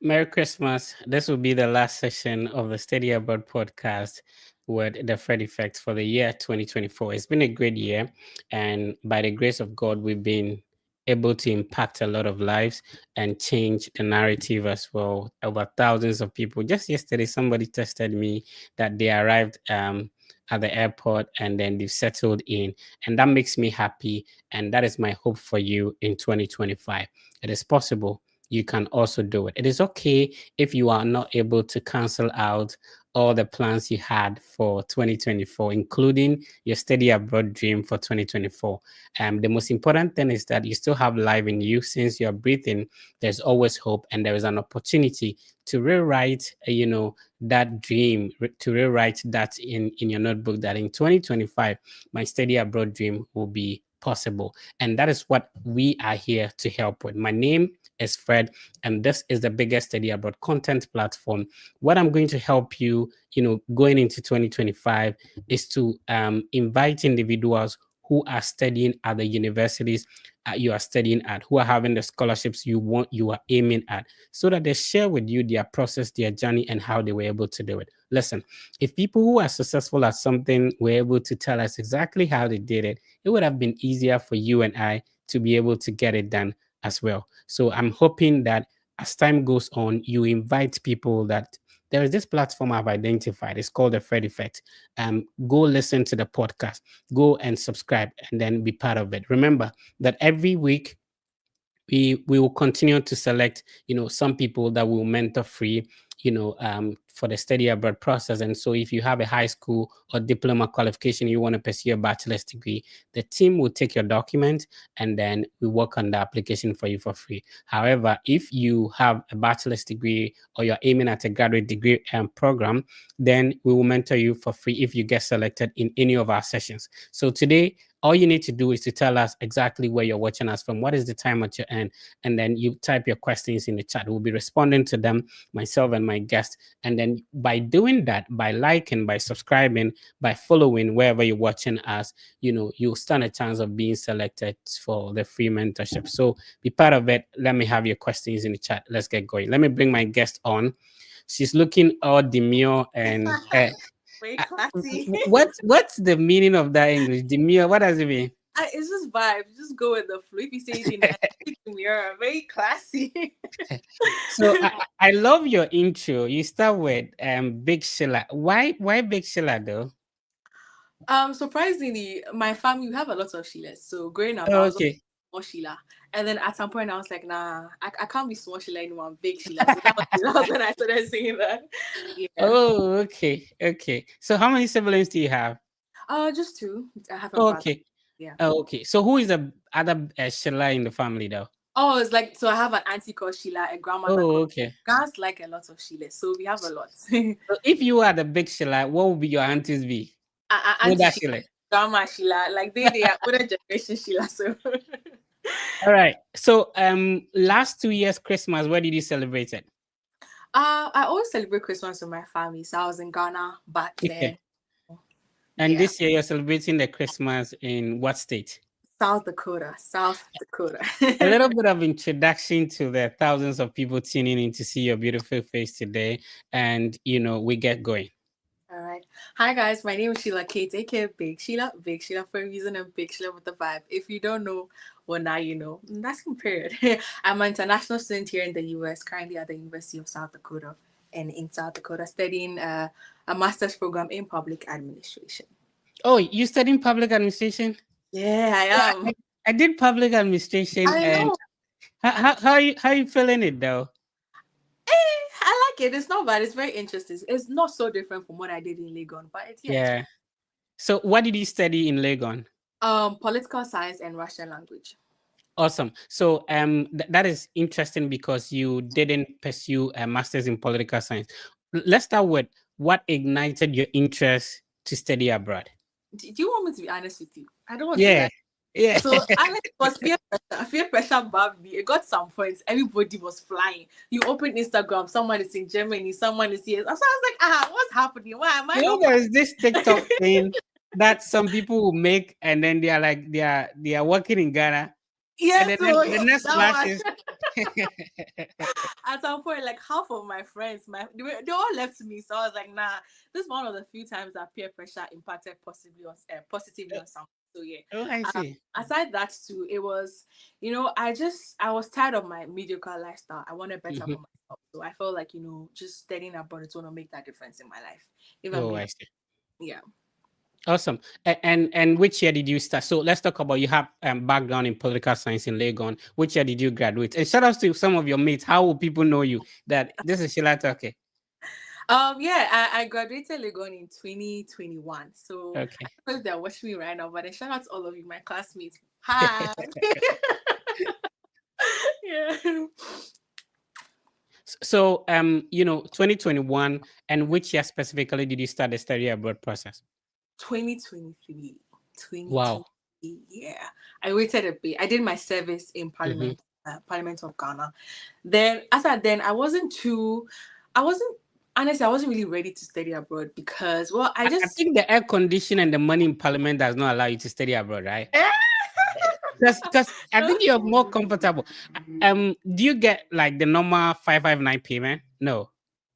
Merry Christmas. This will be the last session of the Steady Abroad podcast with the Fred Effect for the year 2024. It's been a great year, and by the grace of God, we've been able to impact a lot of lives and change the narrative as well. Over thousands of people. Just yesterday, somebody texted me that they arrived at the airport and then they've settled in, and that makes me happy. And that is my hope for you in 2025. It is possible you can also do it. It is okay if you are not able to cancel out all the plans you had for 2024, including your study abroad dream for 2024. The most important thing is that you still have life in you. Since you're breathing, there's always hope, and there is an opportunity to rewrite, that dream, to rewrite that in your notebook, that in 2025, my study abroad dream will be possible. And that is what we are here to help with. My name is Fred, and this is the biggest study abroad content platform. What I'm going to help you, going into 2025 is to invite individuals who are studying at the universities you are studying at, who are having the scholarships you are aiming at, so that they share with you their process, their journey, and how they were able to do it. Listen, if people who are successful at something were able to tell us exactly how they did it, it would have been easier for you and I to be able to get it done as well. So I'm hoping that as time goes on, you invite people that there is this platform I've identified. It's called the Fred Effect. Go listen to the podcast, go and subscribe, and then be part of it. Remember that every week we will continue to select some people that will mentor free for the study abroad process. And so if you have a high school or diploma qualification, you want to pursue a bachelor's degree, the team will take your document and then we work on the application for you for free. However, if you have a bachelor's degree or you're aiming at a graduate degree program, then we will mentor you for free if you get selected in any of our sessions. So today, all you need to do is to tell us exactly where you're watching us from, what is the time at your end, and then you type your questions in the chat. We'll be responding to them, myself and my guest. And then by doing that, by liking, by subscribing, by following wherever you're watching us, you'll stand a chance of being selected for the free mentorship. So be part of it. Let me have your questions in the chat. Let's get going. Let me bring my guest on. She's looking all demure and Very uh, classy. what's the meaning of that English? Demure, what does it mean? It's just vibes. Just go with the flow. If you say it in mirror, very classy. So I love your intro. You start with Big Sheila. Why Big Sheila though? Surprisingly, my family we have a lot of Sheilas. So growing up, I Oh, was okay. small Sheila, and then at some point I was like, nah, I can't be small Sheila anymore. I'm big Sheila. So that was when I started saying that. Yeah. Oh, okay. Okay. So how many siblings do you have? Just two. I have a Oh, brother. okay. Yeah. Oh, okay. So who is the other Sheila in the family though? Oh, it's like so. I have an auntie called Sheila, a grandmother Oh, called. okay. Guys like a lot of Sheilas, so we have a lot. So if you are the big Sheila, what would be your aunties be? Auntie Older Sheila, Sheila. grandma Sheila, like they are older generation Sheila. So All right. So last 2 years Christmas, where did you celebrate it? I always celebrate Christmas with my family. So I was in Ghana back then. Okay. And Yeah. this year you're celebrating the Christmas in what state? South Dakota. South Dakota. A little bit of introduction to the thousands of people tuning in to see your beautiful face today. And, we get going. All right. Hi guys, my name is Sheila Kate, aka Big Sheila. Big Sheila for a reason and Big Sheila with the vibe. If you don't know, well now you know. That's in period. I'm an international student here in the US, currently at the University of South Dakota and in South Dakota studying a master's program in public administration. Oh, you studying public administration? Yeah, I Yeah, am. I did public administration. I And know. how you feeling it though? I like it. It's not bad. It's very interesting. It's not so different from what I did in Legon, but it's Yeah. So what did you study in Legon? political science and Russian language. Awesome. So that is interesting because you didn't pursue a master's in political science. Let's start with what ignited your interest to study abroad. Do you want me to be honest with you? I don't want to Yeah. lie. Yeah. So Alex was peer pressure. Peer pressure babbed me. It got some points. Everybody was flying. You open Instagram, someone is in Germany, someone is here. So I was like, what's happening? Why am I not? There is this TikTok thing that some people will make, and then they are like they are working in Ghana, and Yeah, then so the next that flash one. is At some point, like half of my friends, they all left me. So I was like, nah, this is one of the few times that peer pressure impacted positively on some. So yeah. Oh, I see. Aside that too, it was, I was tired of my mediocre lifestyle. I wanted better Mhm. for myself. So I felt like, just studying abroad is gonna make that difference in my life. If I'm Oh, being I see. yeah. Awesome. And which year did you start? So let's talk about you have background in political science in Legon. Which year did you graduate? And shout out to some of your mates. How will people know you that this is Sheila Take? Yeah, I graduated Legon in 2021. So I Okay. don't know if they're watching me right now, but then shout out to all of you, my classmates. Hi. Yeah. So 2021, and which year specifically did you start the study abroad process? 2023. Wow. 2023. Yeah. I waited a bit. I did my service in Hmm. Parliament of Ghana. Then after then I wasn't honestly, I wasn't really ready to study abroad because well, I I just think the air condition and the money in parliament does not allow you to study abroad, right? Because I think you're more comfortable. Do you get like the normal 559 payment? No.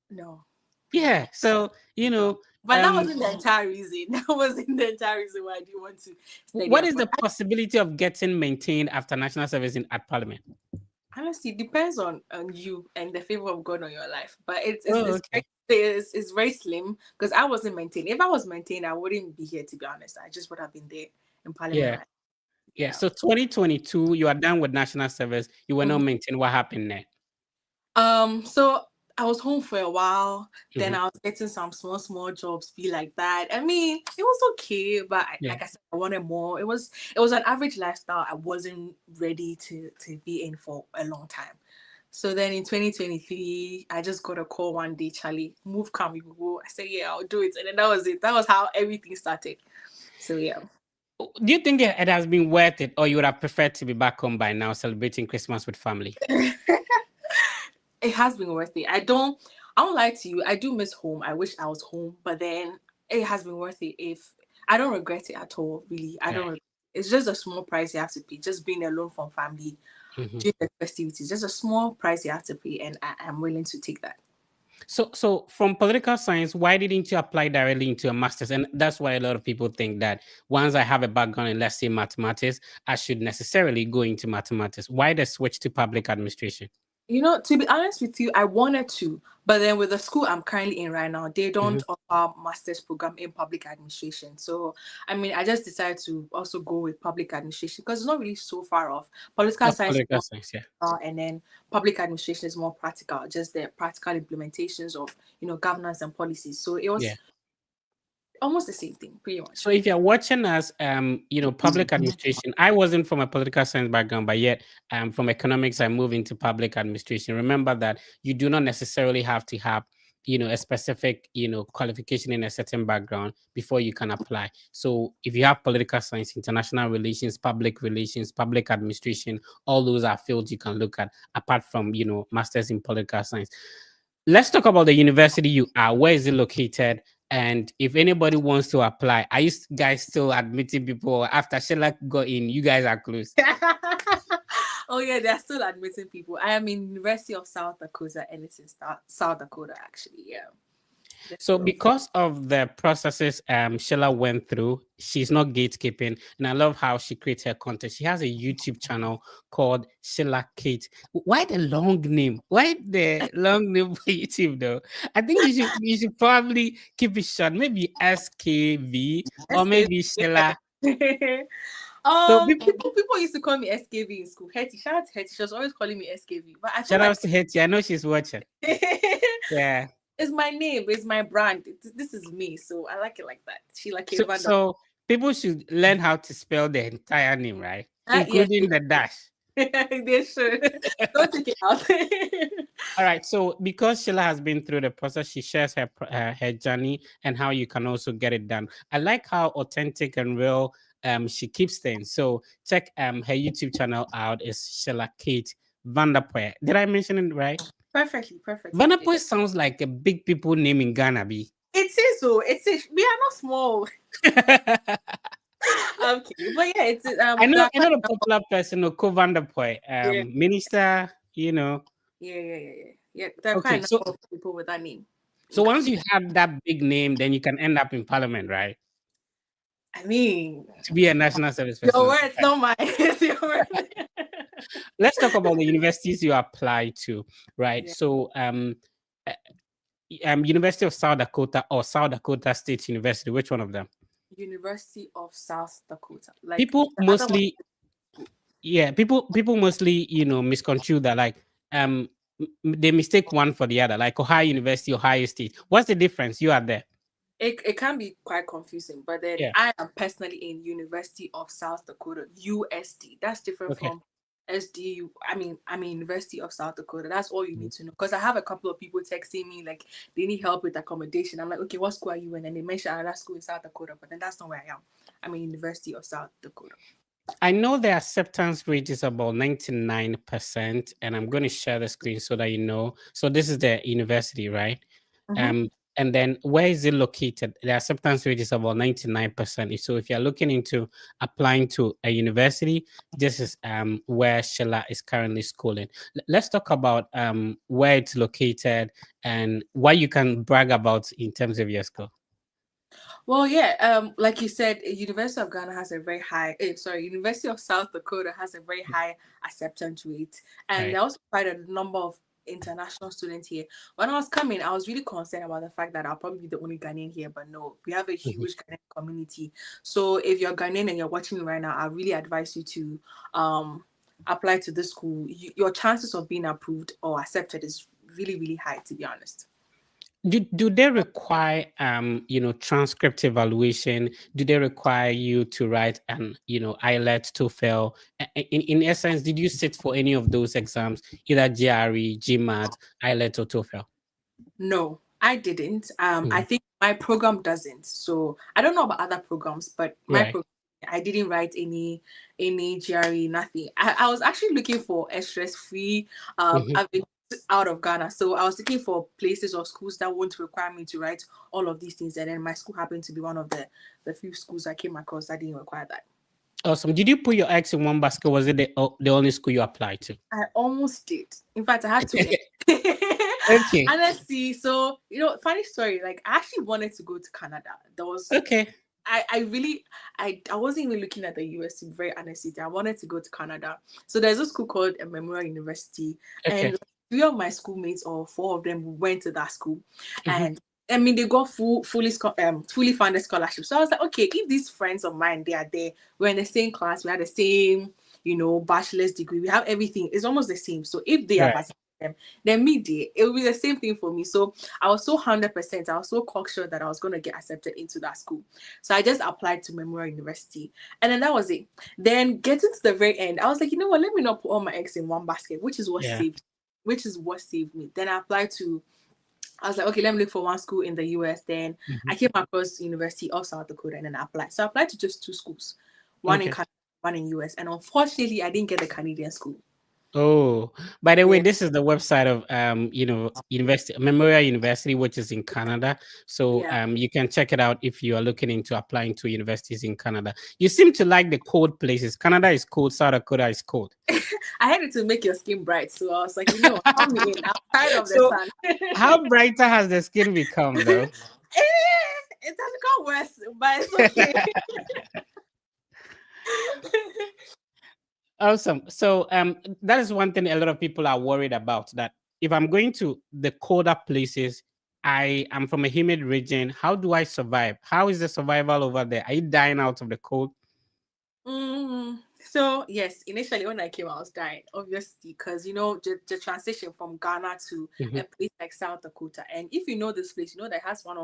no. Yeah. So No. But that um, wasn't the entire reason. That wasn't the entire reason why I didn't want to study what is abroad. the possibility of getting maintained after national service at parliament? Honestly, it depends on you and the favor of God on your life. But Oh, okay. it's very slim because I wasn't maintained. If I was maintained, I wouldn't be here to be honest. I just would have been there in Parliament, Yeah. right? Yeah. Yeah. So 2022, you are done with national service. You were not Mhm. maintained. What happened there? So I was home for a while. Then Mhm. I was getting some small jobs, be like that. I mean, it was okay, but Yeah. like I said, I wanted more. It was an average lifestyle. I wasn't ready to be in for a long time. So then in 2023, I just got a call one day, Charlie, move, come, you go. I said, yeah, I'll do it. And then that was it. That was how everything started. So yeah. Do you think it has been worth it, or you would have preferred to be back home by now celebrating Christmas with family? It has been worth it. I won't lie to you. I do miss home. I wish I was home, but then it has been worth it. If I don't regret it at all, really. I don't. Right. It's just a small price you have to pay. Just being alone from family Mhm. during the festivities. Just a small price you have to pay, and I'm willing to take that. So from political science, why didn't you apply directly into a master's? And that's why a lot of people think that once I have a background in, let's say, mathematics, I should necessarily go into mathematics. Why the switch to public administration? To be honest with you, I wanted to, but then with the school I'm currently in right now, they don't Mhm. offer master's program in public administration. So, I mean, I just decided to also go with public administration because it's not really so far off. Political science is Political more science, yeah. and then public administration is more practical, just the practical implementations of governance and policies. So it Yeah. was almost the same thing, pretty So much. if you're watching us, public administration, I wasn't from a political science background, but yet from economics, I moved into public administration. Remember that you do not necessarily have to have, a specific, qualification in a certain background before you can apply. So if you have political science, international relations, public administration, all those are fields you can look at apart from, masters in political science. Let's talk about the university you are. Where is it located? And if anybody wants to apply, are you guys still admitting people after Sheila got in? You guys are close. Oh yeah, they're still admitting people. I am in University of South Dakota, and it's in South Dakota actually. Yeah, they're So still. because of the processes Sheila went through, she's not gatekeeping. And I love how she creates her content. She has a YouTube channel called Sheila Kate. Why the long name? Why the long name for YouTube though? I think you should probably keep it short. Maybe SKV or maybe Sheila. SKV. So people People used to call me SKV in school. Hetty, shout out to Hetty. She was always calling me SKV, but I feel shout like out to Hetty. I know she's watching. Yeah. it's my name, it's my brand. This is me, so I like it like that. Sheila Kate So Van. so people should learn how to spell the entire name, right? Yes, Including the dash. they should. Don't take it out. All right. So because Sheila has been through the process, she shares her journey and how you can also get it done. I like how authentic and real she keeps things. So check her YouTube channel out. Is Sheila Kate Vanderpoel. Did I mention it right? Perfectly, perfectly. You did. Vanderpoel sounds like a big people name in Ghana, B. It is so. It is. We are not small. Okay, but yeah, it's I know there I know the popular person, Oko Vanderpoel, yeah. minister. you know. Yeah. There are quite Okay, a so number of people with that name in so once Ghana. you have that big name, then you can end up in parliament, right? I mean, To be a national service your personnel. words, not mine. It's your words. Let's talk about the universities you apply to, right? Yeah. So, uh, University of South Dakota or South Dakota State University, which one of them? University of South Dakota. Like People the other one. mostly, yeah, people mostly, misconstrue that, like, they mistake one for the other, like Ohio University, Ohio State. What's the difference? You are there. It can be quite confusing, but then Yeah. I am personally in University of South Dakota, USD. That's different Okay. from SDU. I'm in University of South Dakota. That's all you Mhm. need to know. Because I have a couple of people texting me like they need help with accommodation. I'm like, okay, what school are you in? And they mention another school in South Dakota, but then that's not where I am. I'm in University of South Dakota. I know the acceptance rate is about 99%, and I'm going to share the screen so that you know. So this is the university, right? Mm-hmm. Um, and then where is it located? The acceptance rate is about 99%. So if you're looking into applying to a university, this is where Sheila is currently schooling. Let's talk about where it's located and what you can brag about in terms of your school. Well, yeah, like you said, University of Ghana has a very high. University of South Dakota has a very high acceptance rate, and Right. there was quite a number of international students here. When I was coming, I was really concerned about the fact that I'll probably be the only Ghanaian here, but no, we have a Mhm. huge Ghanaian community. So if you're Ghanaian and you're watching me right now, I really advise you to apply to this school. Your chances of being approved or accepted is really, really high, to be honest. Do they require transcript evaluation? Do they require you to write an IELTS, TOEFL? In essence, did you sit for any of those exams, either GRE, GMAT, IELTS, or TOEFL? No, I didn't. I Mhm. think my program doesn't. So I don't know about other programs, but my Right. program, I didn't write any GRE, nothing. I was actually looking for a stress-free. Mhm. I've been out of Ghana, so I was looking for places or schools that won't require me to write all of these things. And then my school happened to be one of the few schools I came across that didn't require that. Awesome. Did you put your eggs in one basket? Was it the only school you applied to? I almost did. In fact, I had to. Okay. Honestly, so funny story. Like, I actually wanted to go to Canada. There was Okay. I really I wasn't even looking at the US to be very honest with you. I wanted to go to Canada. So there's a school called Memorial University, Okay. and three of my schoolmates or four of them went to that school, Mhm. and I mean they got fully funded scholarship. So I was like, okay, if these friends of mine they are there, we're in the same class, we had the same bachelor's degree, we have everything. It's almost the same. So if they have Right. accepted them, then me there, it will be the same thing for me. So I was so 100%. I was so cocksure that I was gonna get accepted into that school. So I just applied to Memorial University. And then that was it. Then getting to the very end, I was like, you know what, let me not put all my eggs in one basket, Yeah. which is what saved me. Then I was like, okay, let me look for one school in the US. Then Mhm. I came across University of South Dakota and then I applied. So I applied to just two schools, one in Okay. Canada, one in US. And unfortunately, I didn't get the Canadian school. Oh, by the way, Yeah. this is the website of University Memorial University, which is in Canada. So Yeah. you can check it out if you are looking into applying to universities in Canada. You seem to like the cold places. Canada is cold, South Dakota is cold. I had it to make your skin bright. So I was like, count me in. I'm tired of the So sun. how brighter has the skin become though? It has got worse, but it's okay. Awesome. So that is one thing a lot of people are worried about, that if I'm going to the colder places, I am from a humid region. How do I survive? How is the survival over there? Are you dying out of the cold? So yes, initially when I came, I was dying, obviously, because the transition from Ghana to Mhm. a place like South Dakota, and if you know this place, that has one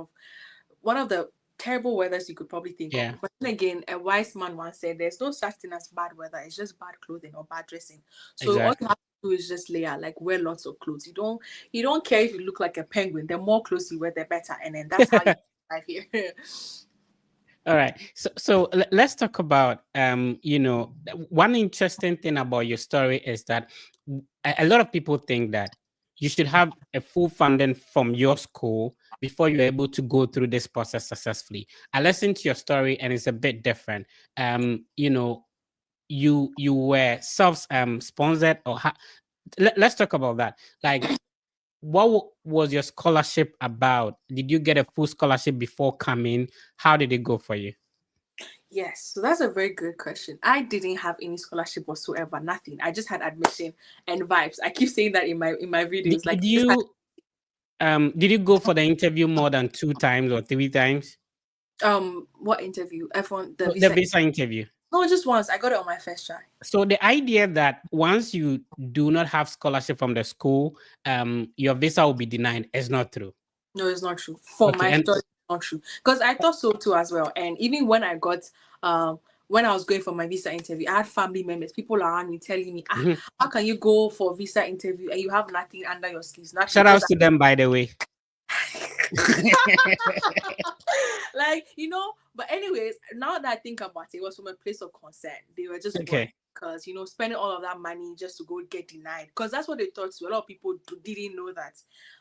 of the terrible weathers you could probably think of. Yeah, But then again, a wise man once said, "There's no such thing as bad weather. It's just bad clothing or bad dressing." So all you exactly. have to do is just layer, like wear lots of clothes. You don't care if you look like a penguin. The more clothes you wear, the better, and then that's how you survive here. All right. So let's talk about one interesting thing about your story is that a lot of people think that you should have a full funding from your school before you're able to go through this process successfully. I listened to your story and it's a bit different. You were self sponsored, or let's talk about that. Like, what was your scholarship about? Did you get a full scholarship before coming? How did it go for you? Yes, so that's a very good question. I didn't have any scholarship whatsoever, nothing. I just had admission and vibes. I keep saying that in my Did, videos. Like did I just had did you go for the interview more than 2 times or 3 times? what interview? F1 the So the visa. visa interview. No, just once. I got it on my first try. So the idea that once you do not have scholarship from the school, your visa will be denied is not true. No, it's not true. For Okay, my and story, it's not true. Because I thought so too as well. And even when I was going for my visa interview, I had family members, people around me telling me, mhm. how can you go for visa interview and you have nothing under your sleeves? Nothing. Shout Because outs to them, by the way. like but anyways, now that I think about it was from a place of concern. They were just worried Okay. because spending all of that money just to go get denied, because that's what they thought too. A lot of people didn't know that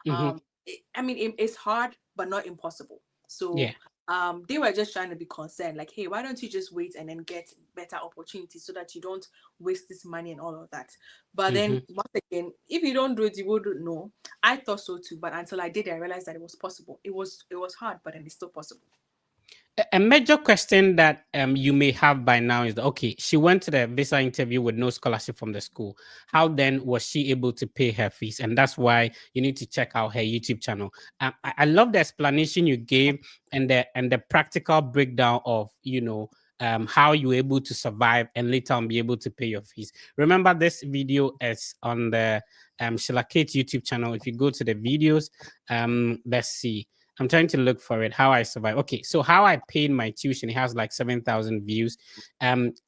Hmm. it's hard but not impossible. Yeah. So they were just trying to be concerned, like, hey, why don't you just wait and then get better opportunities so that you don't waste this money and all of that. But then Hmm. once again, if you don't do it, you wouldn't know. I thought so too, but until I did, I realized that it was possible. It was hard, but then it's still possible. A major question that you may have by now is that, okay, she went to the visa interview with no scholarship from the school. How then was she able to pay her fees? And that's why you need to check out her YouTube channel. I love the explanation you gave and the practical breakdown of how you were able to survive and later on be able to pay your fees. Remember, this video is on the Sheila Kate YouTube channel. If you go to the videos, let's see. I'm trying to look for it. How I survive. Okay, so how I paid my tuition. It has like 7,000 views.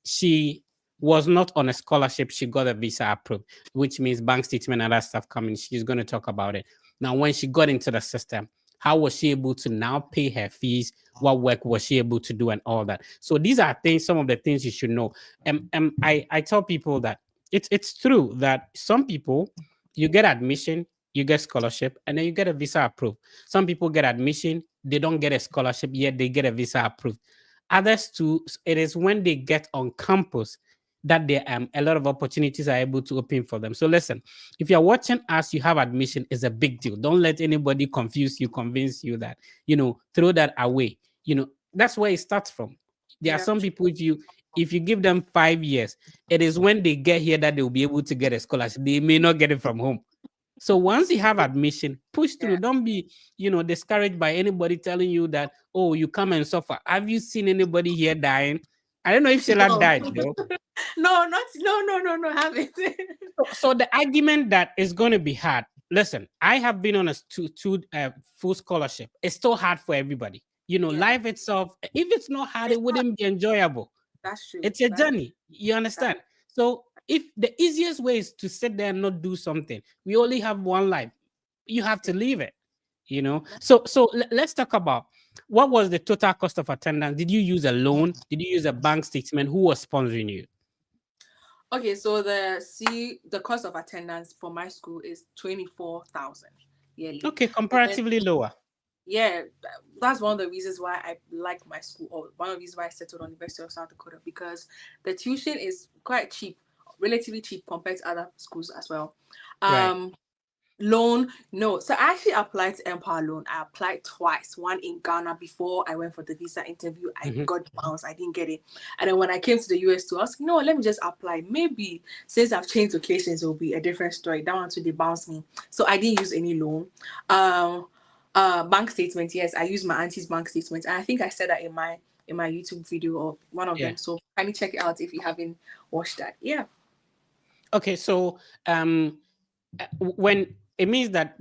She was not on a scholarship. She got a visa approved, which means bank statement and other stuff coming. She's going to talk about it. Now, when she got into the system, how was she able to now pay her fees? What work was she able to do and all that? So these are things, some of the things you should know. I tell people that it's true that some people, you get admission, you get scholarship, and then you get a visa approved. Some people get admission, they don't get a scholarship yet, they get a visa approved. Others too, it is when they get on campus that there a lot of opportunities are able to open for them. So listen, if you're watching us, you have admission, is a big deal. Don't let anybody confuse you, convince you that, throw that away. That's where it starts from. There are Yeah. some people, if you give them 5 years, it is when they get here that they'll be able to get a scholarship. They may not get it from home. So once you have admission, push through. Yeah. Don't be, discouraged by anybody telling you that, oh, you come and suffer. Have you seen anybody here dying? I don't know if Sheila No. died though. No, not no, no, no, no. Have it. So the argument that is going to be hard. Listen, I have been on a full scholarship. It's still hard for everybody. Yeah, Life itself, if it's not hard, it's it hard. wouldn't be enjoyable. That's true. It's a That journey. You that understand? So if the easiest way is to sit there and not do something, we only have one life. You have to leave it. So let's talk about what was the total cost of attendance. Did you use a loan? Did you use a bank statement? Who was sponsoring you? okay. So the cost of attendance for my school is 24,000 yearly. Okay, And then comparatively lower. yeah, that's one of the reasons why I like my school, or one of the reasons why I settled on University of South Dakota, because the tuition is quite cheap, relatively cheap compared to other schools as well. Right. Um, Loan, no. So I actually applied to Empire Loan. I applied twice. One in Ghana before I went for the visa interview. I Mhm. got bounced. I didn't get it. And then when I came to the US too, I was like, no, let me just apply. Maybe since I've changed locations, it will be a different story. That one too, they bounced me. So I didn't use any loan. Um, bank statement. Yes, I used my auntie's bank statement. And I think I said that in my YouTube video or one of Yeah. them. So kindly check it out if you haven't watched that. Yeah. Okay. So when it means that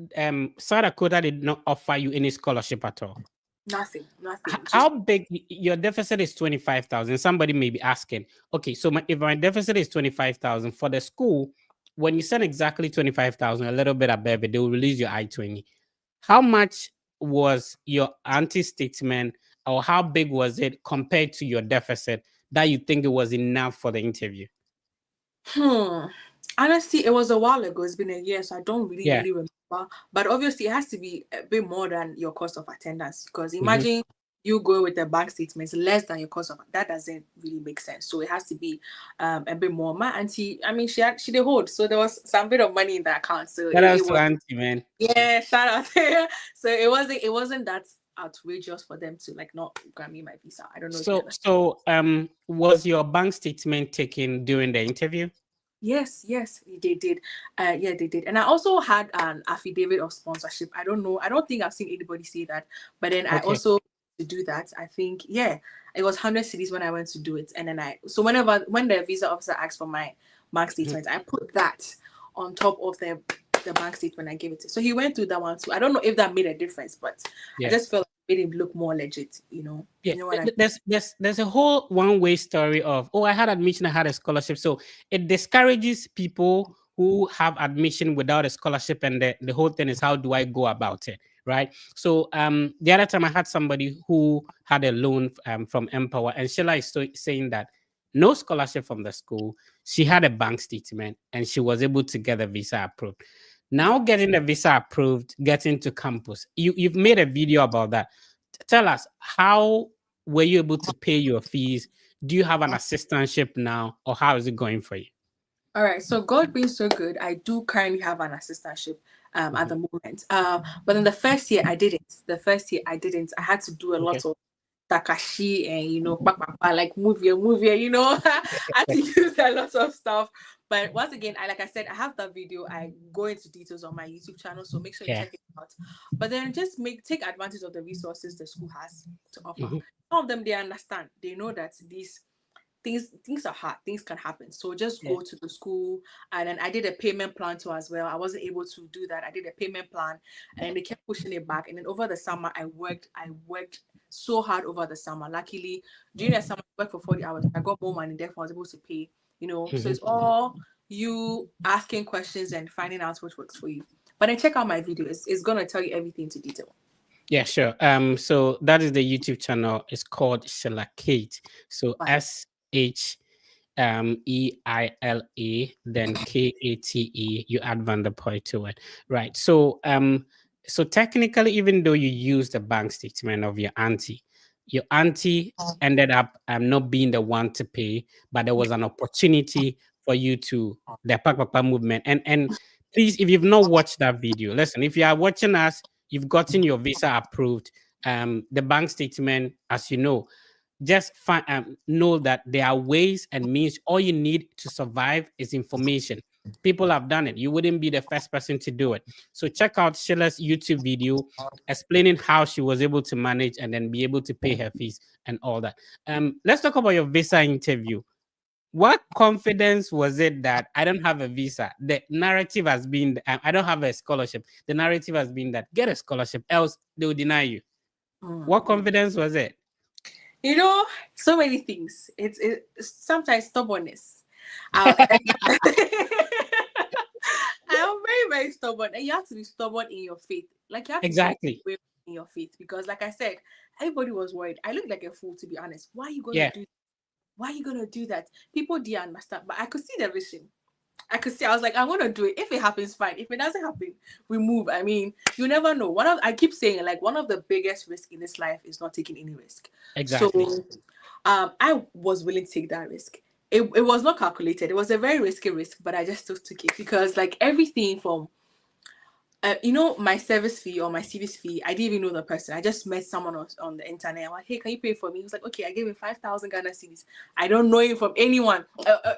South Dakota did not offer you any scholarship at all. Nothing. Nothing. How Just big your deficit is 25,000? Somebody may be asking, okay, so if my deficit is 25,000 for the school, when you send exactly 25,000, a little bit above it, they will release your I-20. How much was your anti statement, or how big was it compared to your deficit that you think it was enough for the interview? Hmm. Honestly, it was a while ago. It's been a year, so I don't really, Yeah. really remember. But obviously, it has to be a bit more than your cost of attendance. Because Mhm. imagine you go with the bank statements less than your cost of that doesn't really make sense. So it has to be a bit more. My auntie, I mean, she did hold, so there was some bit of money in the account. So That it was to was auntie, man. yeah, shout out. So it wasn't that outrageous for them to like not grant me my visa. I don't know if you understand. Was your bank statement taken during the interview? Yes, they did. Yeah, they did. And I also had an affidavit of sponsorship. I don't know. I don't think I've seen anybody say that. But then I Okay. also to do that. I think yeah, it was 100 cities when I went to do it. And then when the visa officer asked for my bank Mhm. statement, I put that on top of the bank statement I gave it to. So he went through that one too. I don't know if that made a difference, but I Yeah. just felt like it made him look more legit. Yeah, You know what I mean? there's a whole one-way story of, oh, I had admission, I had a scholarship. So it discourages people who have admission without a scholarship, and the whole thing is, how do I go about it, right? So the other time I had somebody who had a loan from Empower, and Sheila is saying that no scholarship from the school, she had a bank statement, and she was able to get a visa approved. Now getting the visa approved, getting to campus, you've made a video about that. Tell us, how were you able to pay your fees? Do you have an assistantship now, or how is it going for you? All right, so God being so good, I do currently have an assistantship at Mhm. the moment. But in the first year, I didn't. The first year, I didn't. I had to do a Okay. lot of Takashi and like movie, I had to use a lot of stuff. But once again, like I said, I have that video. I go into details on my YouTube channel, so make sure you Yeah. check it out. But then just take advantage of the resources the school has to offer. Mhm. Some of them they understand. They know that things are hard, things can happen, so just Yeah. go to the school. And then I did a payment plan too as well. I wasn't able to do that. I did a payment plan, and then they kept pushing it back. And then over the summer, I worked so hard over the summer. Luckily, during the summer, I worked for 40 hours. I got more money, therefore I was able to pay. So Mhm. it's all you asking questions and finding out what works for you. But then check out my video. It's gonna tell you everything to detail. Yeah, sure. So that is the YouTube channel. It's called Sheila Kate. So Bye. Sheila, then Kate. You add Van der Poel to it, right? So technically, even though you use the bank statement of your auntie ended up not being the one to pay, but there was an opportunity for you to the Papa movement. And please, if you've not watched that video, listen. If you are watching us, you've gotten your visa approved. The bank statement, as you know, just know that there are ways and means. All you need to survive is information. People have done it. You wouldn't be the first person to do it. So check out Sheila's YouTube video explaining how she was able to manage and then be able to pay her fees and all that. Let's talk about your visa interview. What confidence was it that I don't have a visa? The narrative has been, I don't have a scholarship. The narrative has been that get a scholarship, else they will deny you. What Mm. confidence was it? You know, so many things. It's sometimes stubbornness. Uh, I'm very, very stubborn, and you have to be stubborn in your faith. Like you have to be Exactly. brave in your faith, because, like I said, everybody was worried. I looked like a fool, to be honest. Why are you gonna Yeah. do? Why are you gonna do that? People didn't understand, but I could see the vision. I could see. I was like, I'm gonna do it. If it happens, fine. If it doesn't happen, we move. I mean, you never know. I keep saying, like, one of the biggest risks in this life is not taking any risk. So Exactly. I was willing to take that risk. It was not calculated. It was a very risky risk, but I just still took it, because like everything from my service fee or my service fee, I didn't even know the person. I just met someone on the internet. I'm like, hey, can you pay for me? He was like, okay. I gave him 5,000 Ghana cedis. I don't know him from anyone,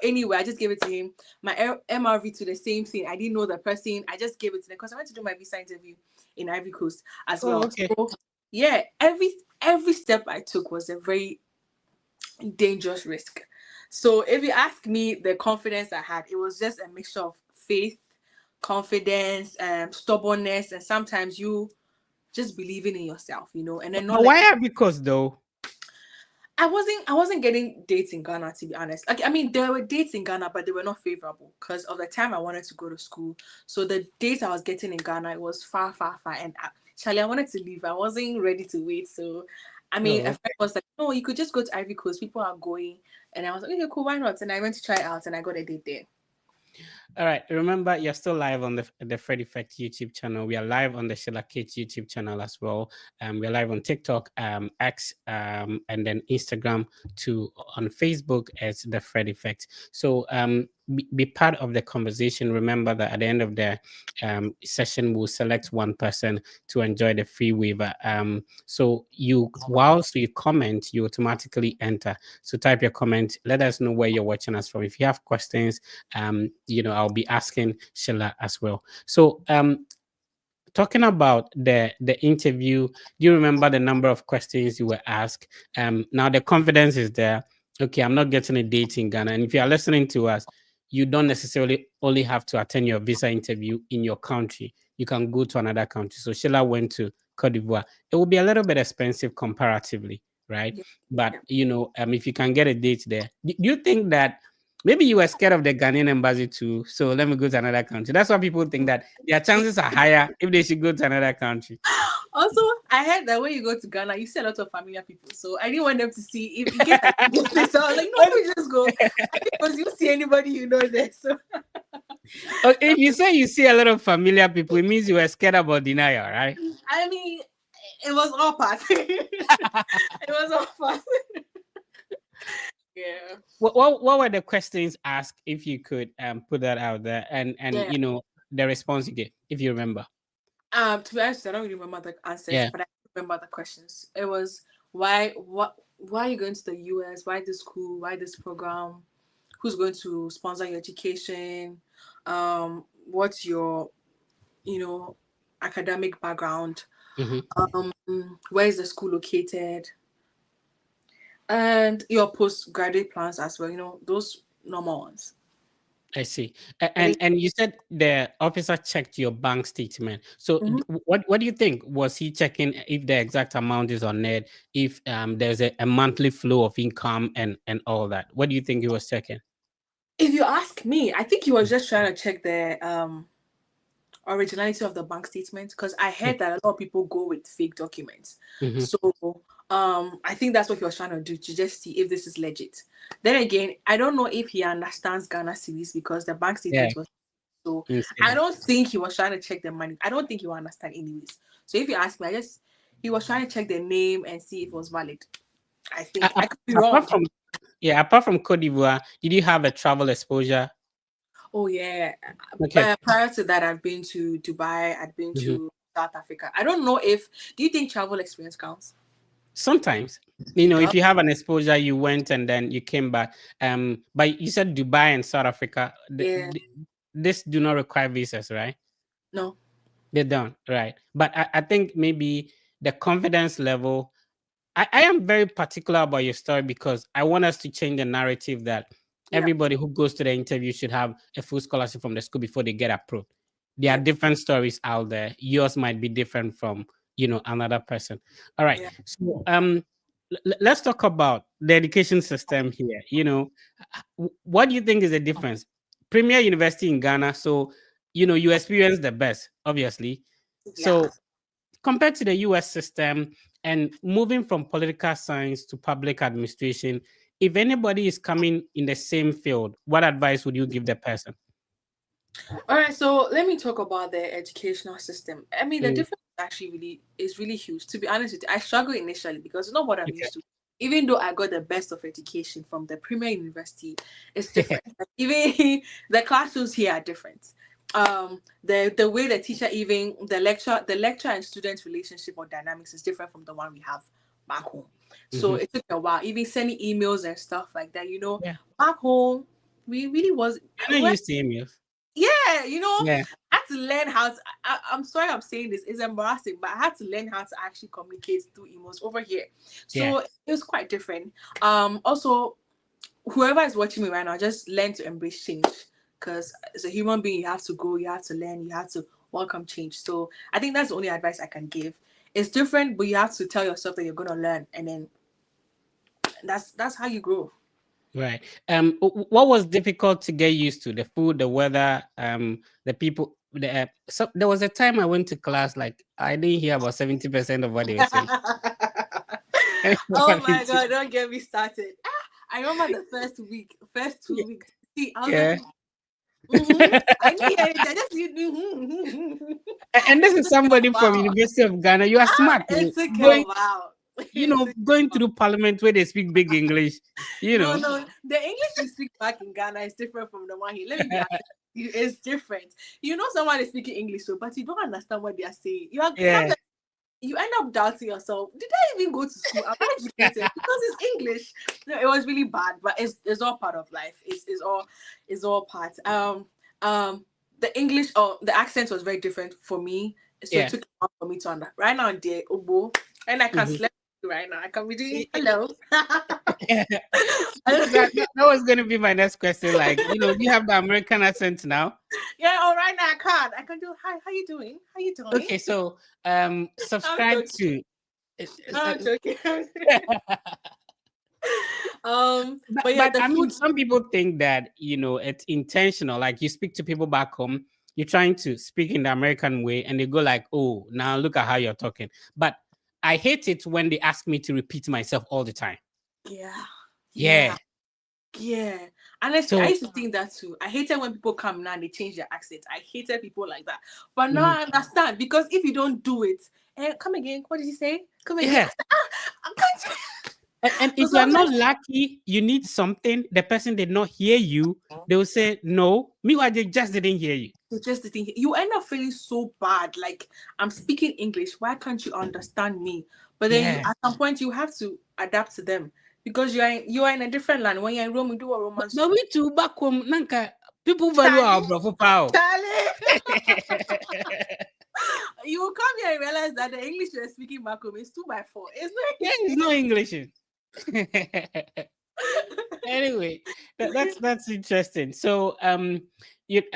anywhere. I just gave it to him. My MRV to the same thing. I didn't know the person. I just gave it to them because I went to do my visa interview in Ivory Coast as Oh, well. okay. So yeah, every step I took was a very dangerous risk. So if you ask me the confidence I had, it was just a mixture of faith, confidence, stubbornness, and sometimes you just believing in yourself, and then not But why letting. have because though? I wasn't getting dates in Ghana, to be honest. Like, I mean, there were dates in Ghana, but they were not favorable because of the time I wanted to go to school. So the dates I was getting in Ghana, it was far, far, far. And Charlie, I wanted to leave. I wasn't ready to wait. So, I mean, Oh, a friend was like, "No, you could just go to Ivory Coast. People are going." And I was like, "Okay, cool, why not?" And I went to try it out, and I got a date there. All right. Remember, you're still live on the Fred Effect YouTube channel. We are live on the Sheila Kate YouTube channel as well. We're live on TikTok, X, and then Instagram too. On Facebook as the Fred Effect. So be part of the conversation. Remember that at the end of the session, we'll select one person to enjoy the free waiver. So whilst you comment, you automatically enter. So type your comment. Let us know where you're watching us from. If you have questions, I'll be asking Sheila as well. So talking about the interview, do you remember the number of questions you were asked? Now the confidence is there. Okay, I'm not getting a date in Ghana. And if you are listening to us, you don't necessarily only have to attend your visa interview in your country. You can go to another country. So Sheila went to Cote d'Ivoire. It will be a little bit expensive comparatively, right? Yeah. But Yeah. if you can get a date there, do you think that maybe you were scared of the Ghanaian embassy too? So let me go to another country. That's why people think that their chances are higher if they should go to another country. Also, I heard that when you go to Ghana, you see a lot of familiar people. So I didn't want them to see if in case I get this. So I was like, no, let me just go. I think because you see anybody you know there. So If you say you see a lot of familiar people, it means you were scared about denial, right? I mean, it was all part. It was all part. Yeah. What were the questions asked, if you could put that out there, and Yeah. the response you gave, if you remember? To be honest, I don't really remember the answers, Yeah. but I remember the questions. It was why are you going to the US? Why this school? Why this program? Who's going to sponsor your education? What's your, you know, academic background? Hmm. Where is the school located? And your postgraduate plans as well, those normal ones. I see. I think. And you said the officer checked your bank statement. So Mhm. what do you think? Was he checking if the exact amount is on it, if there's a monthly flow of income and all that? What do you think he was checking? If you ask me, I think he was just trying to check the originality of the bank statement, because I heard that a lot of people go with fake documents. Mm-hmm. So I think that's what he was trying to do, to just see if this is legit. Then again, I don't know if he understands Ghana series, because the bank Yeah. statement was so. I Incident. don't think he was trying to check the money. I don't think he will understand anyways. So if you ask me, he was trying to check the name and see if it was valid. I think I could be Apart wrong. from apart from Cote d'Ivoire, did you have a travel exposure? Oh yeah. Okay. Prior to that, I've been to Dubai. I've been Mhm. to South Africa. I don't know if. Do you think travel experience counts? Sometimes, Oh, if you have an exposure, you went and then you came back. But you said Dubai and South Africa. yeah. This do not require visas, right? No. They don't, right? But I think maybe the confidence level. I am very particular about your story because I want us to change the narrative that Yep. everybody who goes to the interview should have a full scholarship from the school before they get approved. There are Yep. different stories out there. Yours might be different from another person. All right. Yeah. So let's talk about the education system here. What do you think is the difference? Premier University in Ghana. So you experience the best, obviously. Yeah. So compared to the US system and moving from political science to public administration, if anybody is coming in the same field, what advice would you give the person? All right. So let me talk about the educational system. I mean, the Mm, difference actually really huge. To be honest with you, I struggled initially because it's not what I'm okay. used to. Even though I got the best of education from the premier university, it's different. Like, even the classrooms here are different. The way the teacher, even the lecture and student relationship or dynamics is different from the one we have back home. So Mhm. it took a while, even sending emails and stuff like that. Yeah. Back home, we really was. You're not used to emails. Yeah, Yeah. I had to learn how to. I'm sorry, I'm saying this. It's embarrassing, but I had to learn how to actually communicate through emails over here. Yeah. So it was quite different. Also, whoever is watching me right now, just learn to embrace change, because as a human being, you have to grow, you have to learn, you have to welcome change. So I think that's the only advice I can give. It's different, but you have to tell yourself that you're gonna learn, and then that's how you grow. Right. What was difficult to get used to? The food, the weather, the people. So there was a time I went to class, like I didn't hear about 70% of what they were saying. Oh my god, don't get me started. I remember the first week, first 2 weeks. See, I was like, Yeah. I didn't hear it. I just did. And this is somebody from Wow. University of Ghana. You are smart, It's okay. going, Wow. It's going okay. through parliament where they speak big English. You No, know, no. The English we speak back in Ghana is different from the one here. Let me be honest. It's different. You know, someone is speaking English, so but you don't understand what they are saying. You are yeah, sometimes you end up doubting yourself. Did I even go to school? Am I educated? Because it's English. No, it was really bad, but it's all part of life. It's all part. The English or the accent was very different for me, so it yeah. took a while for me to understand. Right now, dear Obo, and I can Mhm. sleep right now. I can be doing hello. That was going to be my next question. Like, you have the American accent now. Yeah, all right now I can. I can do hi, how you doing? How you doing? Okay, so I'm subscribe joking. to. I'm joking. But, But yeah, but the I mean, food. some people think that it's intentional. Like you speak to people back home, you're trying to speak in the American way, and they go like, "Oh, now look at how you're talking." But I hate it when they ask me to repeat myself all the time. Yeah, yeah, Yeah. yeah. Honestly, I So used to think that too. I hated when people come now and they change their accent. I hated people like that. But now mhm. I understand because if you don't do it, come again. What did you say? Come again. I Yeah. said, I can't. And So if you're not sometimes lucky, you need something. The person did not hear you. They will say no. Meanwhile, they just didn't hear you. it's just the thing. You end up feeling so bad. Like I'm speaking English. Why can't you understand me? But then you Yeah. at some point you have to adapt to them because you are in a different land. When you're in Rome, you do a romance. But we too back home, Nanka, people value our Charlie, brother power. Charlie. You will come here and realize that the English you're speaking back home is 2 by 4. It's Yeah, not it's easy. no English. Anyway, that's interesting. So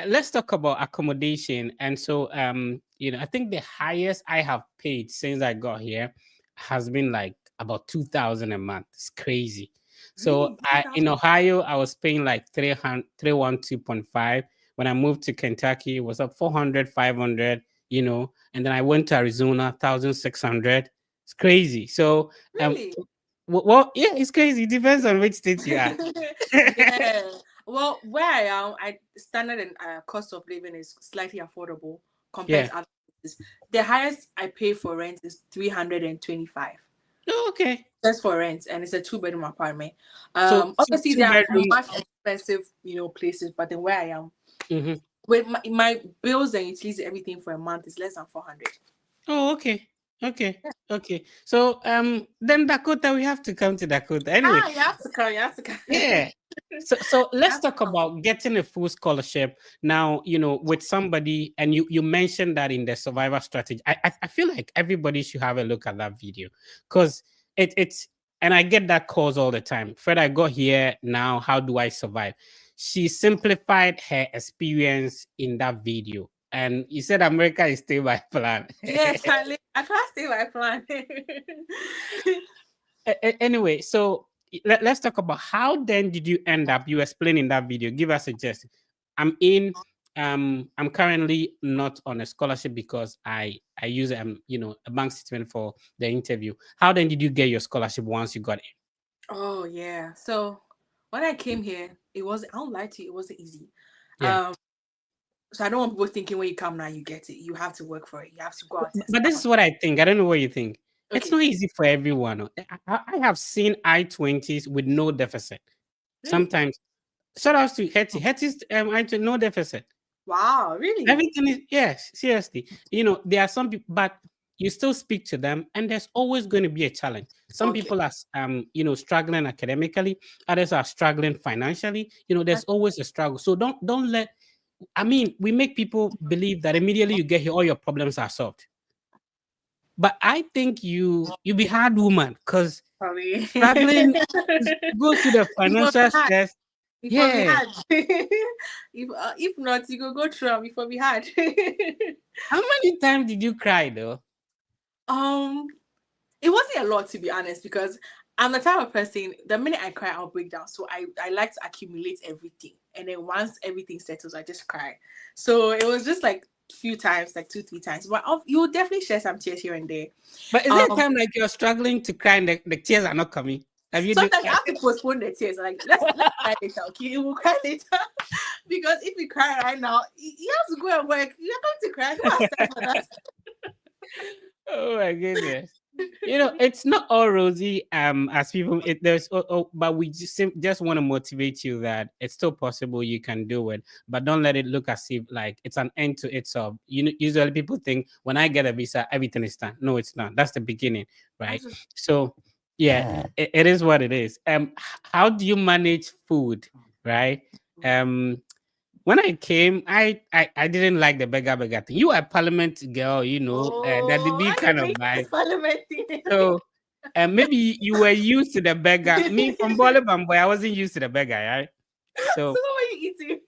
let's talk about accommodation. And so I think the highest I have paid since I got here has been like about 2,000 a month. It's crazy. So Really? I in 2,000? Ohio, I was paying like 312.5. When I moved to Kentucky, it was up 400, 500. And then I went to Arizona, 1,600. It's crazy. So um Really? well, yeah, it's crazy. It depends on which state you are. Yeah. Well, where I am, I standard and cost of living is slightly affordable compared Yeah. to other places. The highest I pay for rent is 325 Oh, okay. just for rent, and it's a two-bedroom apartment. So Obviously two there are bedroom. much expensive, places, but then where I am, Mhm. with my bills and utilities, everything for a month is less than 400. Oh, okay. Okay. Okay. So then Dakota, we have to come to Dakota. Anyway, You have to come. You have to come. yeah. So You let's have to talk come. about getting a full scholarship now, with somebody, and you mentioned that in the survivor strategy. I feel like everybody should have a look at that video because it's and I get that calls all the time. Fred, I got here now. How do I survive? She simplified her experience in that video. And you said America is stay by plan. Yeah, Charlie. I can't stay my plan. Anyway, so let's talk about how then did you end up? You explain in that video. Give us a gist. I'm in. I'm currently not on a scholarship because I use a bank statement for the interview. How then did you get your scholarship once you got it? Oh yeah. So when I came here, it was I don't lie to you, it wasn't easy. Yeah. Um, so I don't want people thinking when you come now you get it. You have to work for it. You have to go out and But this start. is what I think. I don't know what you think. It's Okay. not easy for everyone. I have seen I-20s with no deficit. Really? Sometimes shout outs to Hetty. Hetty's I-20 no deficit. Wow, really? Everything is, yes, seriously. There are some people, but you still speak to them, and there's always going to be a challenge. Some Okay. people are struggling academically, others are struggling financially. There's always a struggle. So don't let, I mean, we make people believe that immediately you get here, all your problems are solved. But I think you be hard woman because Sorry. struggling go through the Before financial we had. stress. Before we Yeah. had. If not, you go through before we had. How many times did you cry though? um it wasn't a lot to be honest because I'm the type of person the minute I cry I'll break down, so I like to accumulate everything, and then once everything settles I just cry. So it was just like few times, like 2 3 times, but you'll definitely share some tears here and there. But is there a um time like you're struggling to cry and the tears are not coming? Have you do? Sometimes I have to postpone the tears, like let's cry later, okay, we'll cry later. Because if you cry right now, you have to go and work. You're going to cry. Who has time for that? Oh my goodness. It's not all rosy as people there's but we just want to motivate you that it's still possible, you can do it, but don't let it look as if like it's an end to itself. Usually people think when I get a visa everything is done. No, it's not. That's the beginning, right? Absolutely. So yeah, it is what it is. How do you manage food, right? um when I came, I didn't like the beggar thing. You are a parliament girl, that the Oh, big I can kind of bring vibe. this parliament thing. So, maybe you were used to the beggar. Me from Bollywood, boy, I wasn't used to the beggar, right? So So, what were you eating?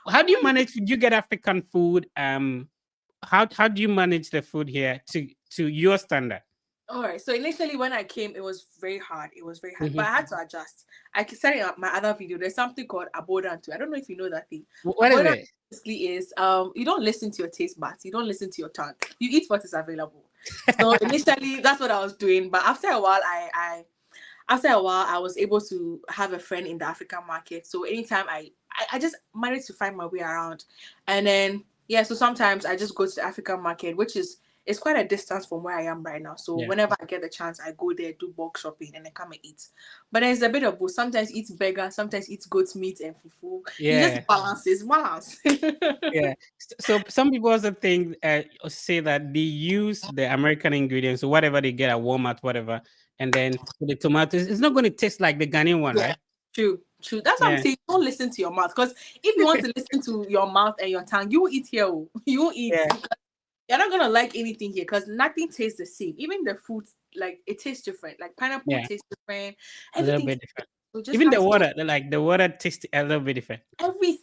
how What do were you you manage? Do you get African food? How do you manage the food here to your standard? All right. So initially, when I came, it was very hard. It was very hard, but Mhm. I had to adjust. I keep setting up my other video. There's something called abundant. I don't know if you know that thing. What is Abundant it? basically is you don't listen to your taste buds. You don't listen to your tongue. You eat what is available. So initially, that's what I was doing. But after a while, I was able to have a friend in the African market. So anytime I just managed to find my way around, and then yeah. So sometimes I just go to the African market, which is it's quite a distance from where I am right now. So Yeah, whenever I get the chance, I go there, do bulk shopping, and then come and eat. But there's a bit of both. Sometimes eat burger, sometimes eat goat meat and fufu. You just yeah, balance. yeah. So some people also think, say that they use the American ingredients, or whatever they get at Walmart, whatever, and then the tomatoes, it's not going to taste like the Ghanaian one, Yeah, right? true. That's what I'm Yeah, saying. Don't listen to your mouth, because if you want to listen to your mouth and your tongue, you will eat here. Oh. You will eat. yeah, You're not gonna like anything here because nothing tastes the same. Even the food, like it tastes different. Like pineapple yeah. tastes different. A little Everything bit tastes different. different. So just Even have the to water, like the water tastes a little bit different.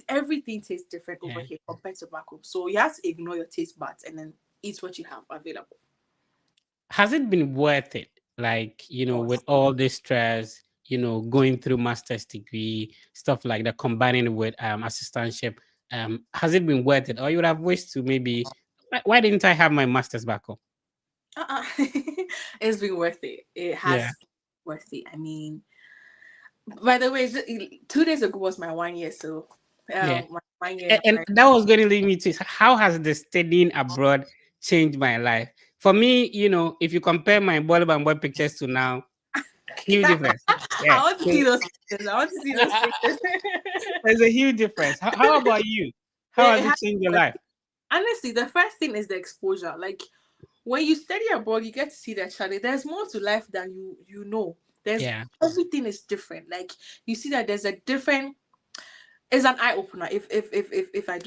everything tastes different over Yeah. here compared to back home. So you have to ignore your taste buds and then eat what you have available. Has it been worth it? Like, Of with course. all this stress, going through master's degree, stuff like that, combining with assistantship, has it been worth it? Or you would have wished to maybe, why didn't I have my master's back home? Uh-uh. It's been worth it. It Yeah. has worth it. I mean, by the way, 2 days ago was my 1 year. So, Yeah. my 1 year And anniversary. that was going to lead me to how has the studying abroad changed my life? For me, if you compare my Bollywood boy pictures to now, huge difference. I Yeah. want to see those pictures. I want to see those pictures. There's a huge difference. How about you? How it, has it it has changed your worth life? it. Honestly, the first thing is the exposure. Like when you study abroad, you get to see that Charlie. There's more to life than you know. There's Yeah. everything is different. Like you see that there's a different. It's an eye opener. If I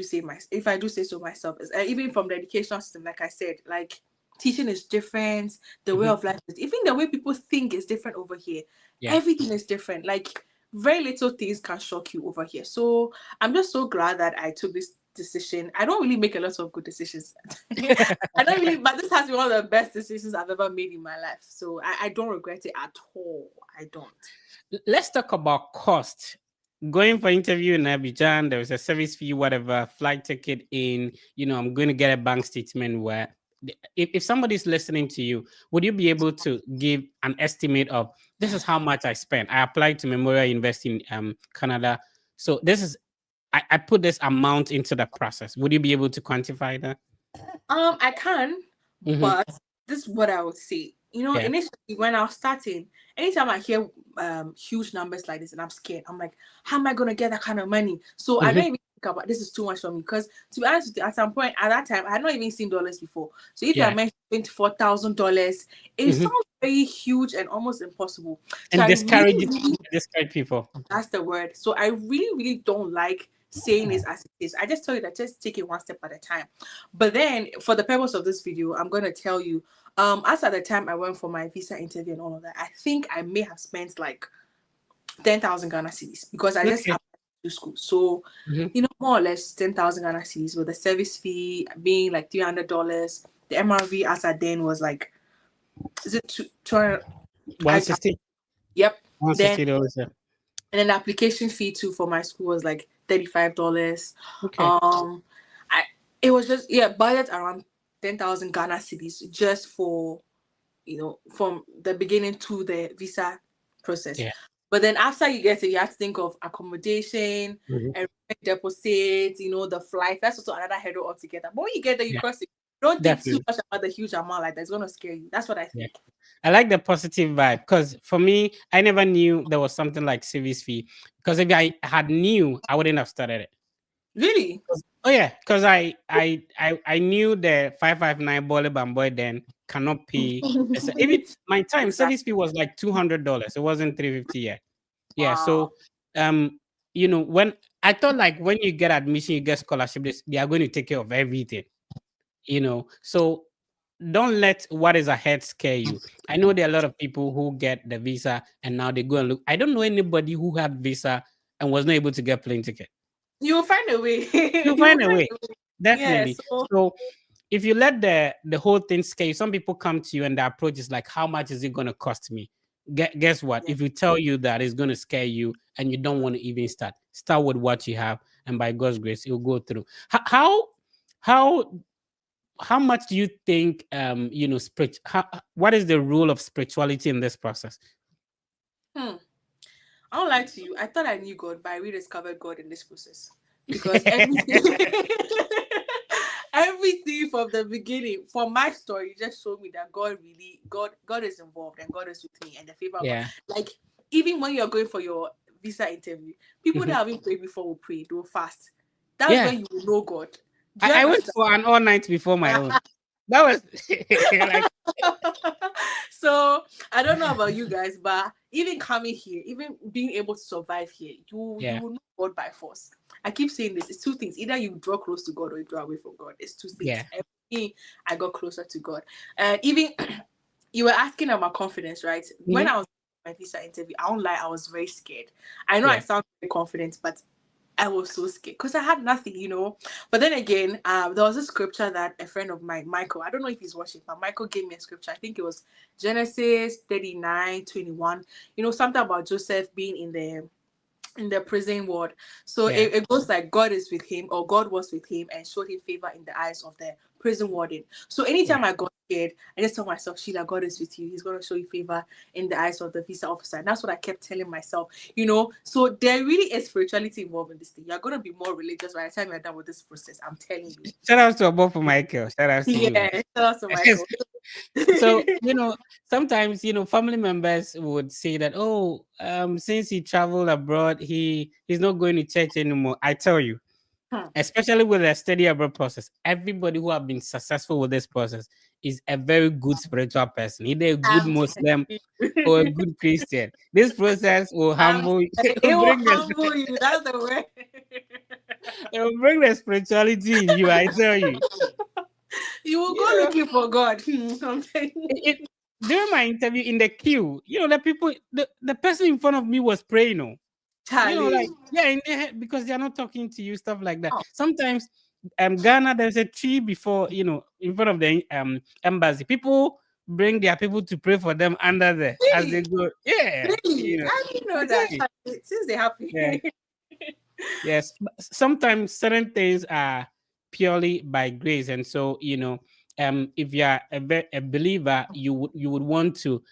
do say so myself, even from the educational system, like I said, like teaching is different. The way Mhm. of life is even the way people think is different over here. Yeah. Everything is different. Like very little things can shock you over here. So I'm just so glad that I took this decision. I don't really make a lot of good decisions. I don't really, but this has been one of the best decisions I've ever made in my life. So I don't regret it at all. I don't. Let's talk about cost. Going for interview in Abidjan, there was a service fee, whatever, flight ticket in, I'm going to get a bank statement where if somebody's listening to you, would you be able to give an estimate of this is how much I spent? I applied to Memorial University in Canada. So this is I put this amount into the process. Would you be able to quantify that? I can, Hmm. but this is what I would say. Yeah. Initially when I was starting, anytime I hear huge numbers like this, and I'm scared, I'm like, how am I gonna get that kind of money? So I don't Hmm. even think about this is too much for me because to be honest with you, at some point at that time I had not even seen dollars before. So if I Yeah. mentioned $24,000, it Hmm. sounds very huge and almost impossible. So And I really, discourage really discourage people. that's the word. So I really, really don't like saying this as it is. I just tell you that just take it one step at a time. But then for the purpose of this video, I'm gonna tell you, as at the time I went for my visa interview and all of that, I think I may have spent like 10,000 Ghana cedis because I just Okay. applied to school. So, Hmm. more or less 10,000 Ghana cedis with the service fee being like $300. The MRV as at then was like, is it 200? One sixty. Yep. Then $160. Yeah. and then the application fee too for my school was like $35. Okay. Um, I it was just budget around 10,000 Ghana cedis just for from the beginning to the visa process. Yeah. But then after you get it, you have to think of accommodation Mhm. and deposit, the flight. That's also another hurdle altogether. But when you get there, you Yeah, cross it. Don't think too definitely. much about the huge amount like that's gonna scare you. That's what I Yeah. think. I like the positive vibe because for me, I never knew there was something like service fee. Because if I had knew, I wouldn't have started it. Really? Oh yeah, because I knew the 559 Bolle Bamboy then cannot pay. Even my time Exactly. service fee was like $200. It wasn't 350 yet. Yeah, Wow. so um, when I thought like when you get admission, you get scholarship, they are going to take care of everything. So don't let what is ahead scare you. I know there are a lot of people who get the visa and now they go and look. I don't know anybody who had visa and was not able to get plane ticket. You will find a way. You'll You will find a find way. a way. Yeah. Definitely. So So if you let the whole thing scare you, some people come to you and the approach is like, how much is it going to cost me? Guess what? yeah. If you tell you that it's going to scare you and you don't want to even start with what you have, and by God's grace, it will go through. How how much do you think what is the role of spirituality in this process? Hmm. I don't lie to you. I thought I knew God, but I rediscovered God in this process. Because everything everything from the beginning, from my story, just showed me that God is involved and God is with me and the favor of God. Yeah. Like even when you're going for your visa interview, people that Mhm. haven't prayed before will pray, they will fast. That's Yeah. when you will know God. Do you I went understand? for an all night before my own. That was like, So I don't know about you guys, but even coming here, even being able to survive here, you yeah. will know God by force. I keep saying this. It's two things. Either you draw close to God or you draw away from God. It's two things. Yeah. And for me, I got closer to God. And even you were asking about confidence, right? When Mhm. I was in my visa interview, I won't lie, I was very scared. I know I Yeah. sound very confident, but I was so scared because I had nothing. But then again, there was a scripture that a friend of mine, Michael, I don't know if he's watching, but Michael gave me a scripture. I think it was Genesis 39:21. Something about Joseph being in the prison ward. So Yeah. it goes like God is with him, or God was with him and showed him favor in the eyes of the prison warden. So Yeah. anytime I got scared, I just told myself, Sheila, God is with you. He's going to show you favor in the eyes of the visa officer. And that's what I kept telling myself. So there really is spirituality involved in this thing. You're going to be more religious by the time you're done with this process. I'm telling you. Shout out to Bob for Michael. Shout out to you, Yeah, man. shout out to Michael. So sometimes family members would say that, oh, since he traveled abroad, he's not going to church anymore. I tell you, Hmm. especially with the study abroad process, everybody who have been successful with this process is a very good spiritual person, either a good I'm Muslim telling or a you. good Christian. This process will I'm humble, it will will bring this, humble you. That's the word. it will bring the spirituality in you. I tell you, You will go you know, looking for God. I'm telling it, you. it, during my interview in the queue, the person in front of me was praying. Oh, Charlie. like, yeah, in their head, because they are not talking to you, stuff like that. Oh, Sometimes, Ghana, there's a tree before, in front of the embassy. People bring their people to pray for them under there as they really? go. Yeah, Really? I didn't know I tell that. you. Charlie. Since they happy. Yeah. Yes, but sometimes certain things are purely by grace, and so if you are a believer, you would want to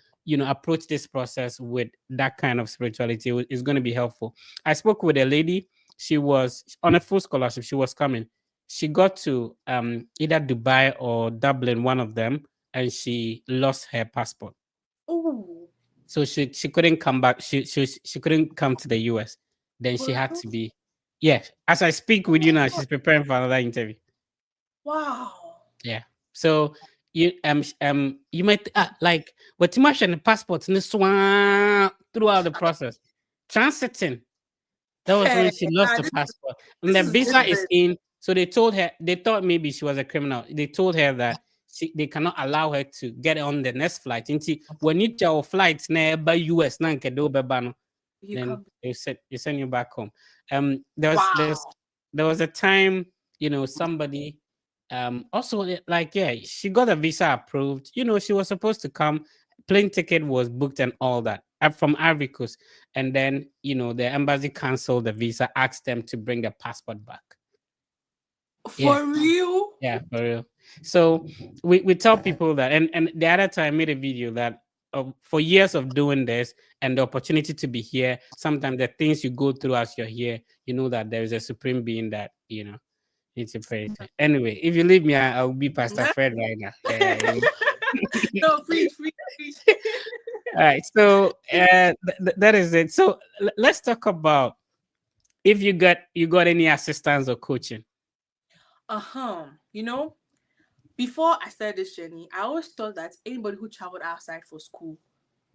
approach this process with that kind of spirituality. It's going to be helpful. I spoke with a lady. She was on a full scholarship. She was coming. She got to either Dubai or Dublin, one of them, and she lost her passport. Oh, So she couldn't come back. She couldn't come to the US. Then she for had real? to be. Yeah. As I speak with you now, she's preparing for another interview. Wow. Yeah. So you might like what you mentioned the passport in this one throughout the process. Transiting. That was when Hey, she lost nah, the this, passport. And this the is visa is different. in. So they thought maybe she was a criminal. They told her that they cannot allow her to get on the next flight. When you tell flights near US, You then come. they send you back home. There was there's Wow. there was a time, somebody also like, yeah, she got a visa approved. She was supposed to come, plane ticket was booked and all that from Ivory Coast, and then the embassy canceled the visa, asked them to bring the passport back. Yeah, For real? yeah, for real. So we tell people that, and the other time I made a video that for years of doing this and the opportunity to be here. Sometimes the things you go through as you're here, you know that there is a supreme being that it's a praise. Anyway, if you leave me, I'll be Pastor Fred right now. Yeah, No, preach, preach, preach. All right, so that is it. So let's talk about if you got any assistance or coaching. Uh-huh. You know, before I started this journey, I always thought that anybody who traveled outside for school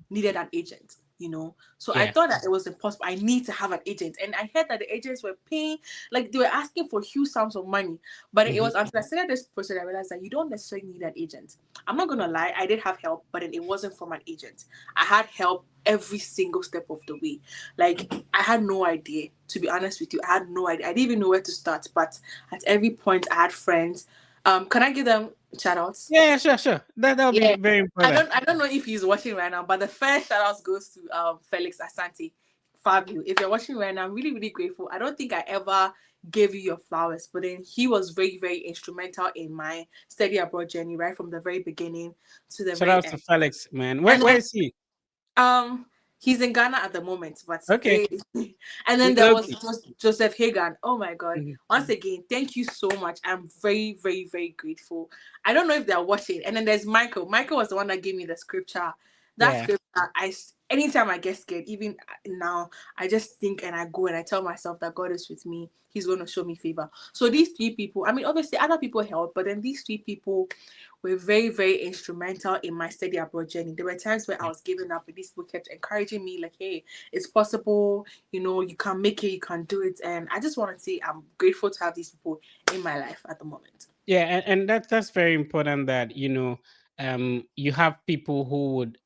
needed an agent, you know. So I Yeah. thought that it was impossible. I need to have an agent. And I heard that the agents were paying, like they were asking for huge sums of money. But it Mhm. was until I started this process I realized that you don't necessarily need an agent. I'm not gonna lie, I did have help, but then it wasn't from an agent. I had help every single step of the way. Like I had no idea, to be honest with you. I had no idea. I didn't even know where to start. But at every point I had friends. Can I give them shout outs? Yeah, yeah, sure, sure. That'll be Yeah, very important. I don't know if he's watching right now, but the first shout out goes to Felix Asante. Fabio. If you're watching right now, I'm really, really grateful. I don't think I ever gave you your flowers, but then he was very, very instrumental in my study abroad journey, right from the very beginning to the Shout very out end. to Felix, man. Where And where then is he? he's in Ghana at the moment, but Okay, and then there was Loki. Joseph Hagan. Oh my god. Mhm. Once again, thank you so much. I'm very, very, very grateful. I don't know if they're watching. And then there's Michael. Michael was the one that gave me the scripture. That Yeah. scripture, anytime I get scared, even now, I just think and I go and I tell myself that God is with me. He's going to show me favor. So these three people, I mean, obviously other people help, but then these three people were very, very instrumental in my study abroad journey. There were times where I was giving up, and these people kept encouraging me, like, hey, it's possible, you know, you can make it, you can do it. And I just want to say I'm grateful to have these people in my life at the moment. Yeah, and that's very important that you have people who would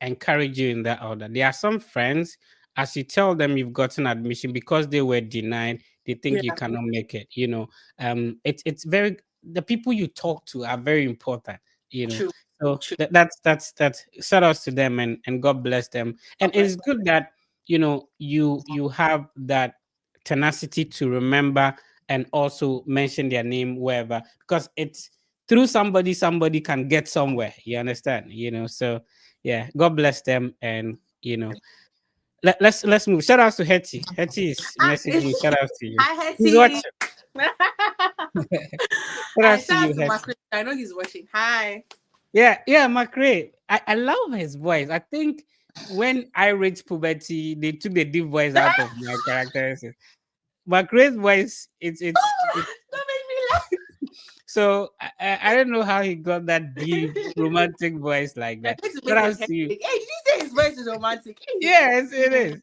encourage you in that order. There are some friends, as you tell them you've gotten admission because they were denied, they think you Yeah, cannot make it. It's very the people you talk to are very important. You know, true, so true. that's shout outs to them and God bless them. And God bless it's them. good that you have that tenacity to remember and also mention their name wherever because it's through somebody can get somewhere, you understand, so yeah, God bless them. And let's move. Shout outs to Hetty is Ah, messaging. Shout outs to you. hi, He's Hetty. watching. Shout Hi, outs to shout you, out to Hetty. Macri. I know he's watching. Hi. Yeah, McRae. I love his voice. I think when I reached puberty they took the deep voice out of my characters. McRae's voice, it's Don't make me laugh. so I don't know how he got that deep romantic voice like You're that. going to Shout make his out head to you. ache. Hey, did you say his voice is romantic? Hey. Yes, it is.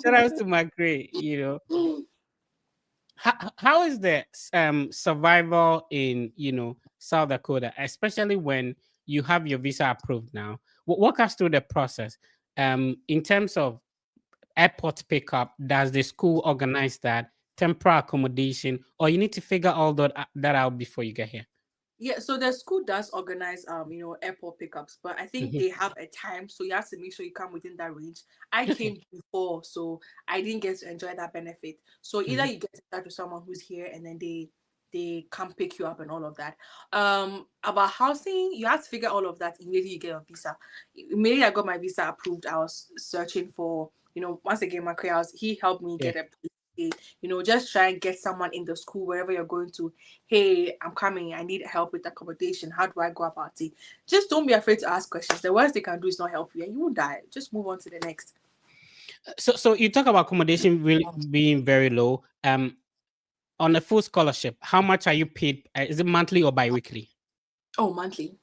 Shout out to McRae. How is the survival in South Dakota, especially when you have your visa approved now? Walk us through the process. In terms of airport pickup, does the school organize that temporary accommodation, or you need to figure all that out before you get here? Yeah, so the school does organize airport pickups, but I think Mhm, they have a time, so you have to make sure you come within that range. I came before, so I didn't get to enjoy that benefit. So either mhm. you get in touch with someone who's here and then they come pick you up and all of that. About housing, you have to figure all of that immediately you get a visa. Immediately I got my visa approved, I was searching for, once again my career, he helped me Yeah. get a place. Just try and get someone in the school wherever you're going to. Hey, I'm coming, I need help with accommodation, how do I go about it? Just don't be afraid to ask questions. The worst they can do is not help you and you won't die. Just move on to the next. So you talk about accommodation really being very low. On a full scholarship, how much are you paid? Is it monthly or biweekly? Oh, monthly.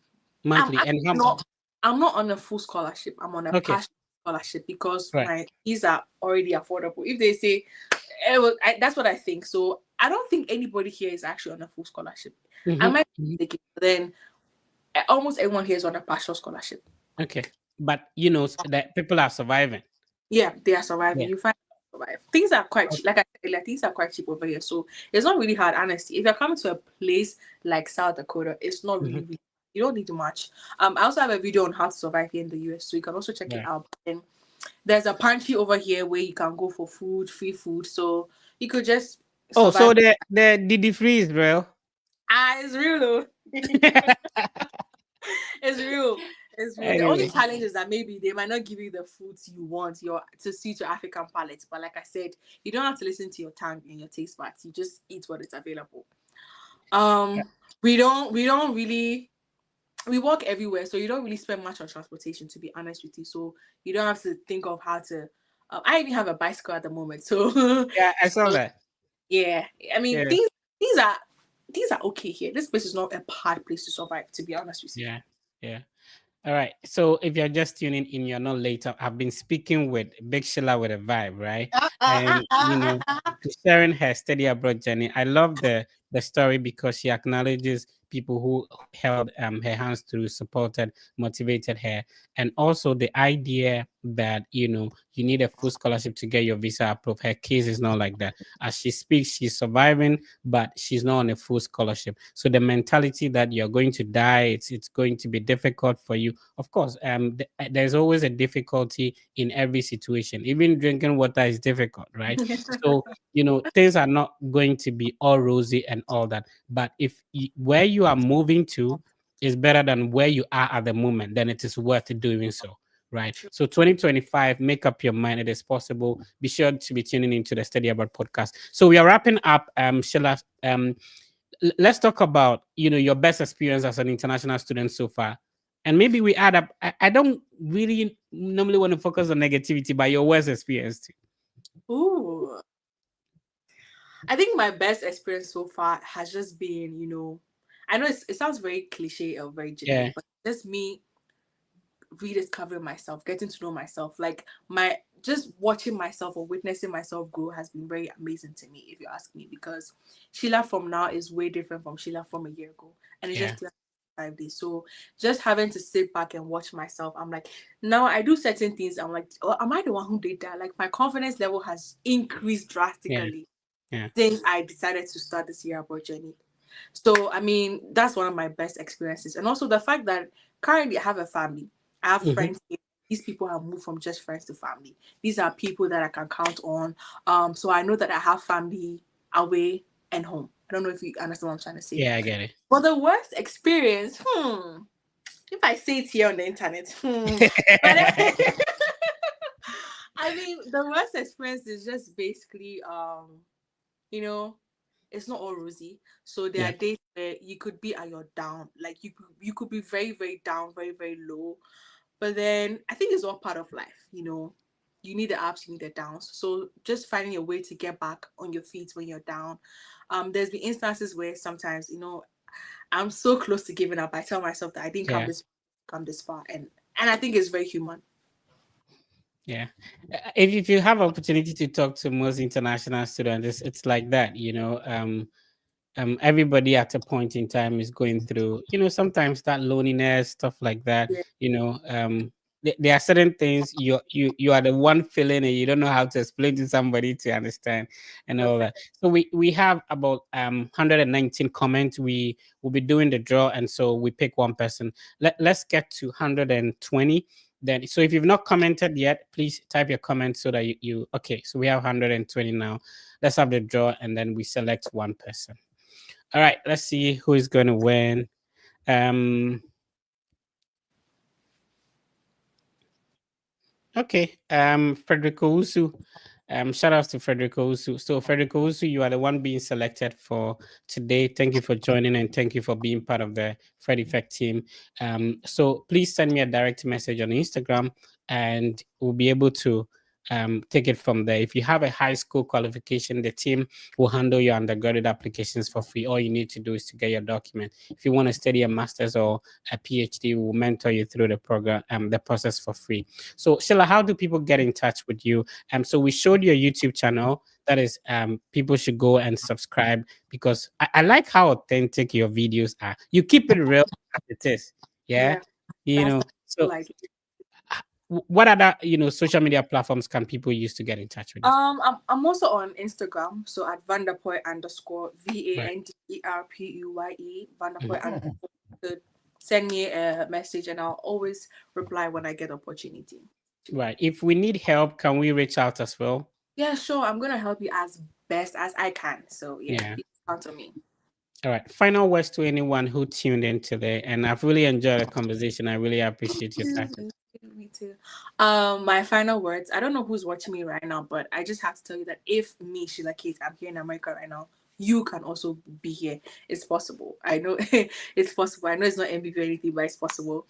I'm Monthly, and actually how? not. I'm not on a full scholarship. I'm on a Okay, partial scholarship because right. my fees are already affordable. If they say, that's what I think. So I don't think anybody here is actually on a full scholarship. I Mhm, might mhm. take it, but then almost everyone here is on a partial scholarship. Okay, but that people are surviving. Yeah, they are surviving. Yeah. You find survive. Things are quite cheap. Okay. Like I said earlier, things are quite cheap over here. So it's not really hard, honestly. If you're coming to a place like South Dakota, it's not Mhm, really you don't need much. I also have a video on how to survive here in the US, so you can also check it right. out. And there's a pantry over here where you can go for food, free food. So you could just Oh, survive. so the Didi freeze, bro. It's real though. It's real. It's real. The only Anyway, challenge is that maybe they might not give you the foods you want your to suit your African palate. But like I said, you don't have to listen to your tongue and your taste buds. You just eat what is available. Um, we don't really we walk everywhere, so you don't really spend much on transportation. To be honest with you, so you don't have to think of how to. I even have a bicycle at the moment, so yeah, I saw so that. yeah. I mean, Yeah, these are these are okay here. This place is not a hard place to survive. To be honest with you. yeah, yeah. All right. So if you're just tuning in, you're not late. I've been speaking with Big Sheila with a vibe, right? And she's sharing her study abroad journey. I love the story because she acknowledges people who held her hands through, supported, motivated her, and also the idea that you need a full scholarship to get your visa approved. Her case is not like that. As she speaks, she's surviving, but she's not on a full scholarship. So the mentality that you're going to die, it's going to be difficult for you. Of course, there's always a difficulty in every situation. Even drinking water is difficult, right? So things are not going to be all rosy and all that. But if where you are moving to is better than where you are at the moment, then it is worth doing so. Right. True. So 2025, make up your mind. It is possible. Be sure to be tuning into the Study Abroad podcast. So we are wrapping up. Sheila, let's talk about your best experience as an international student so far, and maybe we add up. I don't really normally want to focus on negativity, but your worst experience too. Ooh, I think my best experience so far has just been, I know it sounds very cliche or very Yeah, generic, but just me rediscovering myself, getting to know myself. Like my just watching myself or witnessing myself grow has been very amazing to me, if you ask me, because Sheila from now is way different from Sheila from a year ago. And it's yeah, just 5 days. So just having to sit back and watch myself, I'm like, now I do certain things. I'm like, oh, am I the one who did that? Like my confidence level has increased yeah, drastically yeah. since I decided to start this year abroad journey. So I mean, that's one of my best experiences, and also the fact that currently I have a family. I have Hmm. friends here. These people have moved from just friends to family. These are people that I can count on. So I know that I have family away and home. I don't know if you understand what I'm trying to say. Yeah, I get But the worst experience, if I say it here on the internet, but it. I mean, the worst experience is just basically, you know, it's not all rosy. So there are Yeah, days where you could be at your down, like you could be very very down, very very low. But then I think it's all part of life. You need the ups, you need the downs. So just finding a way to get back on your feet when you're down. There's been instances where sometimes I'm so close to giving up. I tell myself that I didn't yeah, come this far, and I think it's very human. yeah. If you have opportunity to talk to most international students, it's like that. Everybody at a point in time is going through, sometimes that loneliness, stuff like that. Yeah. There are certain things you are the one feeling, and you don't know how to explain to somebody to understand, and all that. So we have about 119 comments. We will be doing the draw, and so we pick one person. Let's get to 120. Then, so if you've not commented yet, please type your comment so that you okay. So we have 120 now. Let's have the draw, and then we select one person. All right, let's see who is going to win. Um, okay. Frederico Usu. Shout out to Frederico Usu. So Frederico Usu, you are the one being selected for today. Thank you for joining and thank you for being part of the Fred Effect team. So please send me a direct message on Instagram, and we'll be able to take it from there. If you have a high school qualification, the team will handle your undergraduate applications for free. All you need to do is to get your document. If you want to study a master's or a PhD, we'll mentor you through the program, the process for free. So Sheila, how do people get in touch with you? So we showed your YouTube channel. That is, people should go and subscribe because I like how authentic your videos are. You keep it real as it is. Yeah. Yeah, You that's know, the so like. what other, social media platforms can people use to get in touch with you? I'm also on Instagram, so at Vanderpoy underscore Right. VANDERPUYE Vanderpoy Mhm. underscore. So send me a message, and I'll always reply when I get opportunity. Right. If we need help, can we reach out as well? Yeah, sure. I'm gonna help you as best as I can. So yeah, Yeah. you can count on me. All right. Final words to anyone who tuned in today. And I've really enjoyed the conversation. I really appreciate your time. Me too. My final words. I don't know who's watching me right now, but I just have to tell you that if me, Sheila Kate, I'm here in America right now, you can also be here. It's possible. I know it's possible. I know it's not MVP or anything, but it's possible.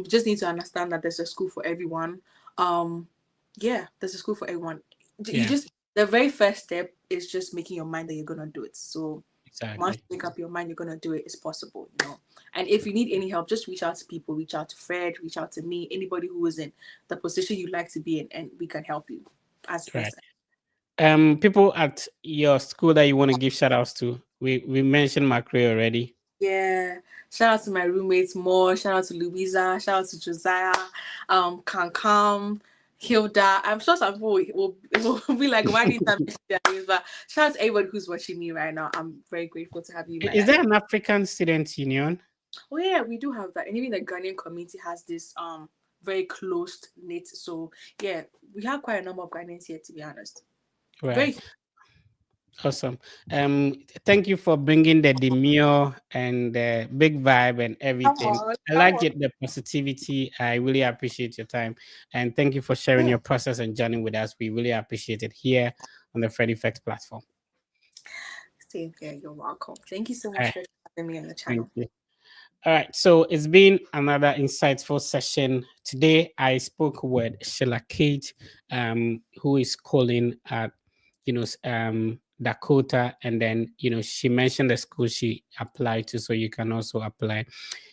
Just need to understand that there's a school for everyone. Yeah, there's a school for everyone. You Yeah, just the very first step is just making your mind that you're gonna do it. So once exactly. you make up your mind you're gonna do it, it's possible, you know. And if you need any help, just reach out to people, reach out to Fred, reach out to me, anybody who is in the position you'd like to be in, and we can help you as Right. best. People at your school that you want to give shout outs to. We mentioned Macrae already. Yeah. Shout out to my roommates more, shout out to Louisa, shout out to Josiah, Kankam, Hilda. I'm sure some people will be like, why did I mention their names? But shout out to everybody who's watching me right now. I'm very grateful to have you in my Is life. there an African Student Union? Oh yeah, we do have that. And even the Ghanaian community has this very close knit. So yeah, we have quite a number of Ghanaians here, to be honest. Right. Very Awesome. Thank you for bringing the demure and the big vibe and come everything. on, I come like on. it, the positivity. I really appreciate your time. And thank you for sharing your process and journey with us. We really appreciate it here on the Fred Effect platform. Same here, you're welcome. Thank you so All much right. for having me on the Thank channel. you. All right, so it's been another insightful session. Today, I spoke with Sheila Kate, who is calling at, Dakota, and then she mentioned the school she applied to, so you can also apply.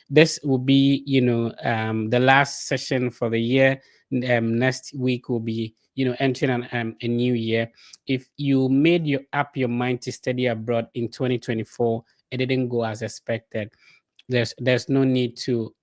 This will be, the last session for the year. Next week will be, entering a new year. If you made your mind to study abroad in 2024, it didn't go as expected, there's no need to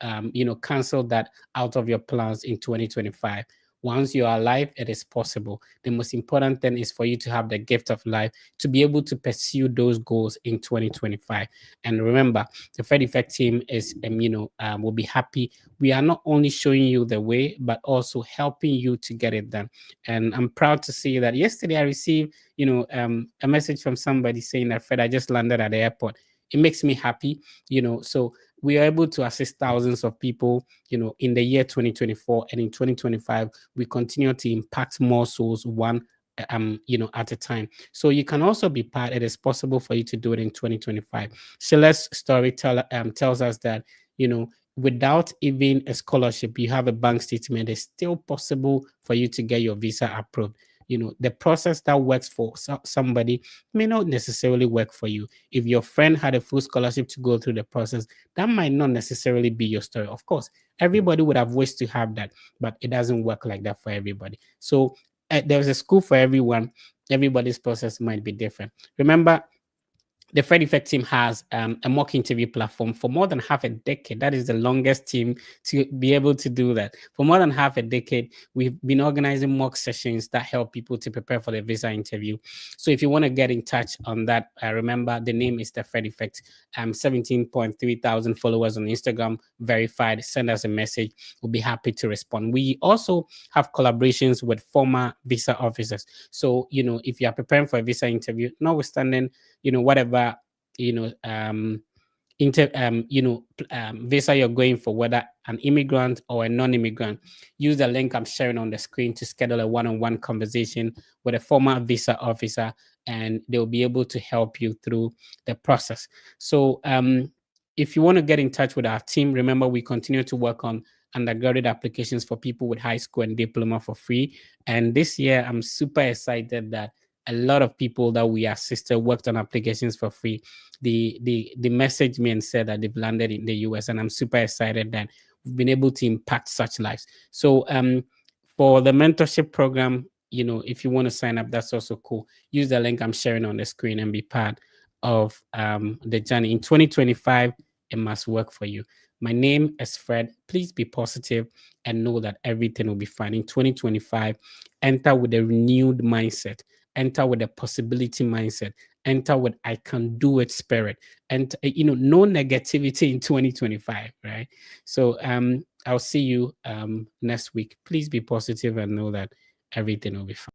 cancel that out of your plans in 2025. Once you are alive, it is possible. The most important thing is for you to have the gift of life to be able to pursue those goals in 2025. And remember, the Fed Effect team is will be happy. We are not only showing you the way but also helping you to get it done. And I'm proud to see that yesterday I received a message from somebody saying that, Fred, I just landed at the airport. It makes me happy, so we are able to assist thousands of people, in the year 2024, and in 2025 we continue to impact more souls, one at a time. So you can also be part. It is possible for you to do it in 2025. Sheila's story tells us that, without even a scholarship, you have a bank statement, it's still possible for you to get your visa approved. The process that works for somebody may not necessarily work for you. If your friend had a full scholarship to go through the process, that might not necessarily be your story. Of course, everybody would have wished to have that, but it doesn't work like that for everybody. So there's a school for everyone. Everybody's process might be different. Remember, the Fred Effect team has a mock interview platform for more than half a decade. That is the longest team to be able to do that. For more than half a decade, we've been organizing mock sessions that help people to prepare for the visa interview. So if you want to get in touch on that, remember the name is the Fred Effect. 17.3 thousand followers on Instagram, verified. Send us a message. We'll be happy to respond. We also have collaborations with former visa officers. So, if you are preparing for a visa interview, notwithstanding whatever you know visa you're going for, whether an immigrant or a non-immigrant, use the link I'm sharing on the screen to schedule a one-on-one conversation with a former visa officer, and they'll be able to help you through the process. So if you want to get in touch with our team, remember we continue to work on undergraduate applications for people with high school and diploma for free. And this year I'm super excited that a lot of people that we assisted worked on applications for free. The message me and said that they've landed in the US, and I'm super excited that we've been able to impact such lives. So for the mentorship program, if you want to sign up, that's also cool. Use the link I'm sharing on the screen and be part of the journey. In 2025, it must work for you. My name is Fred. Please be positive and know that everything will be fine. In 2025, enter with a renewed mindset, enter with a possibility mindset, enter with I can do it spirit, and no negativity in 2025, right? So I'll see you next week. Please be positive and know that everything will be fine.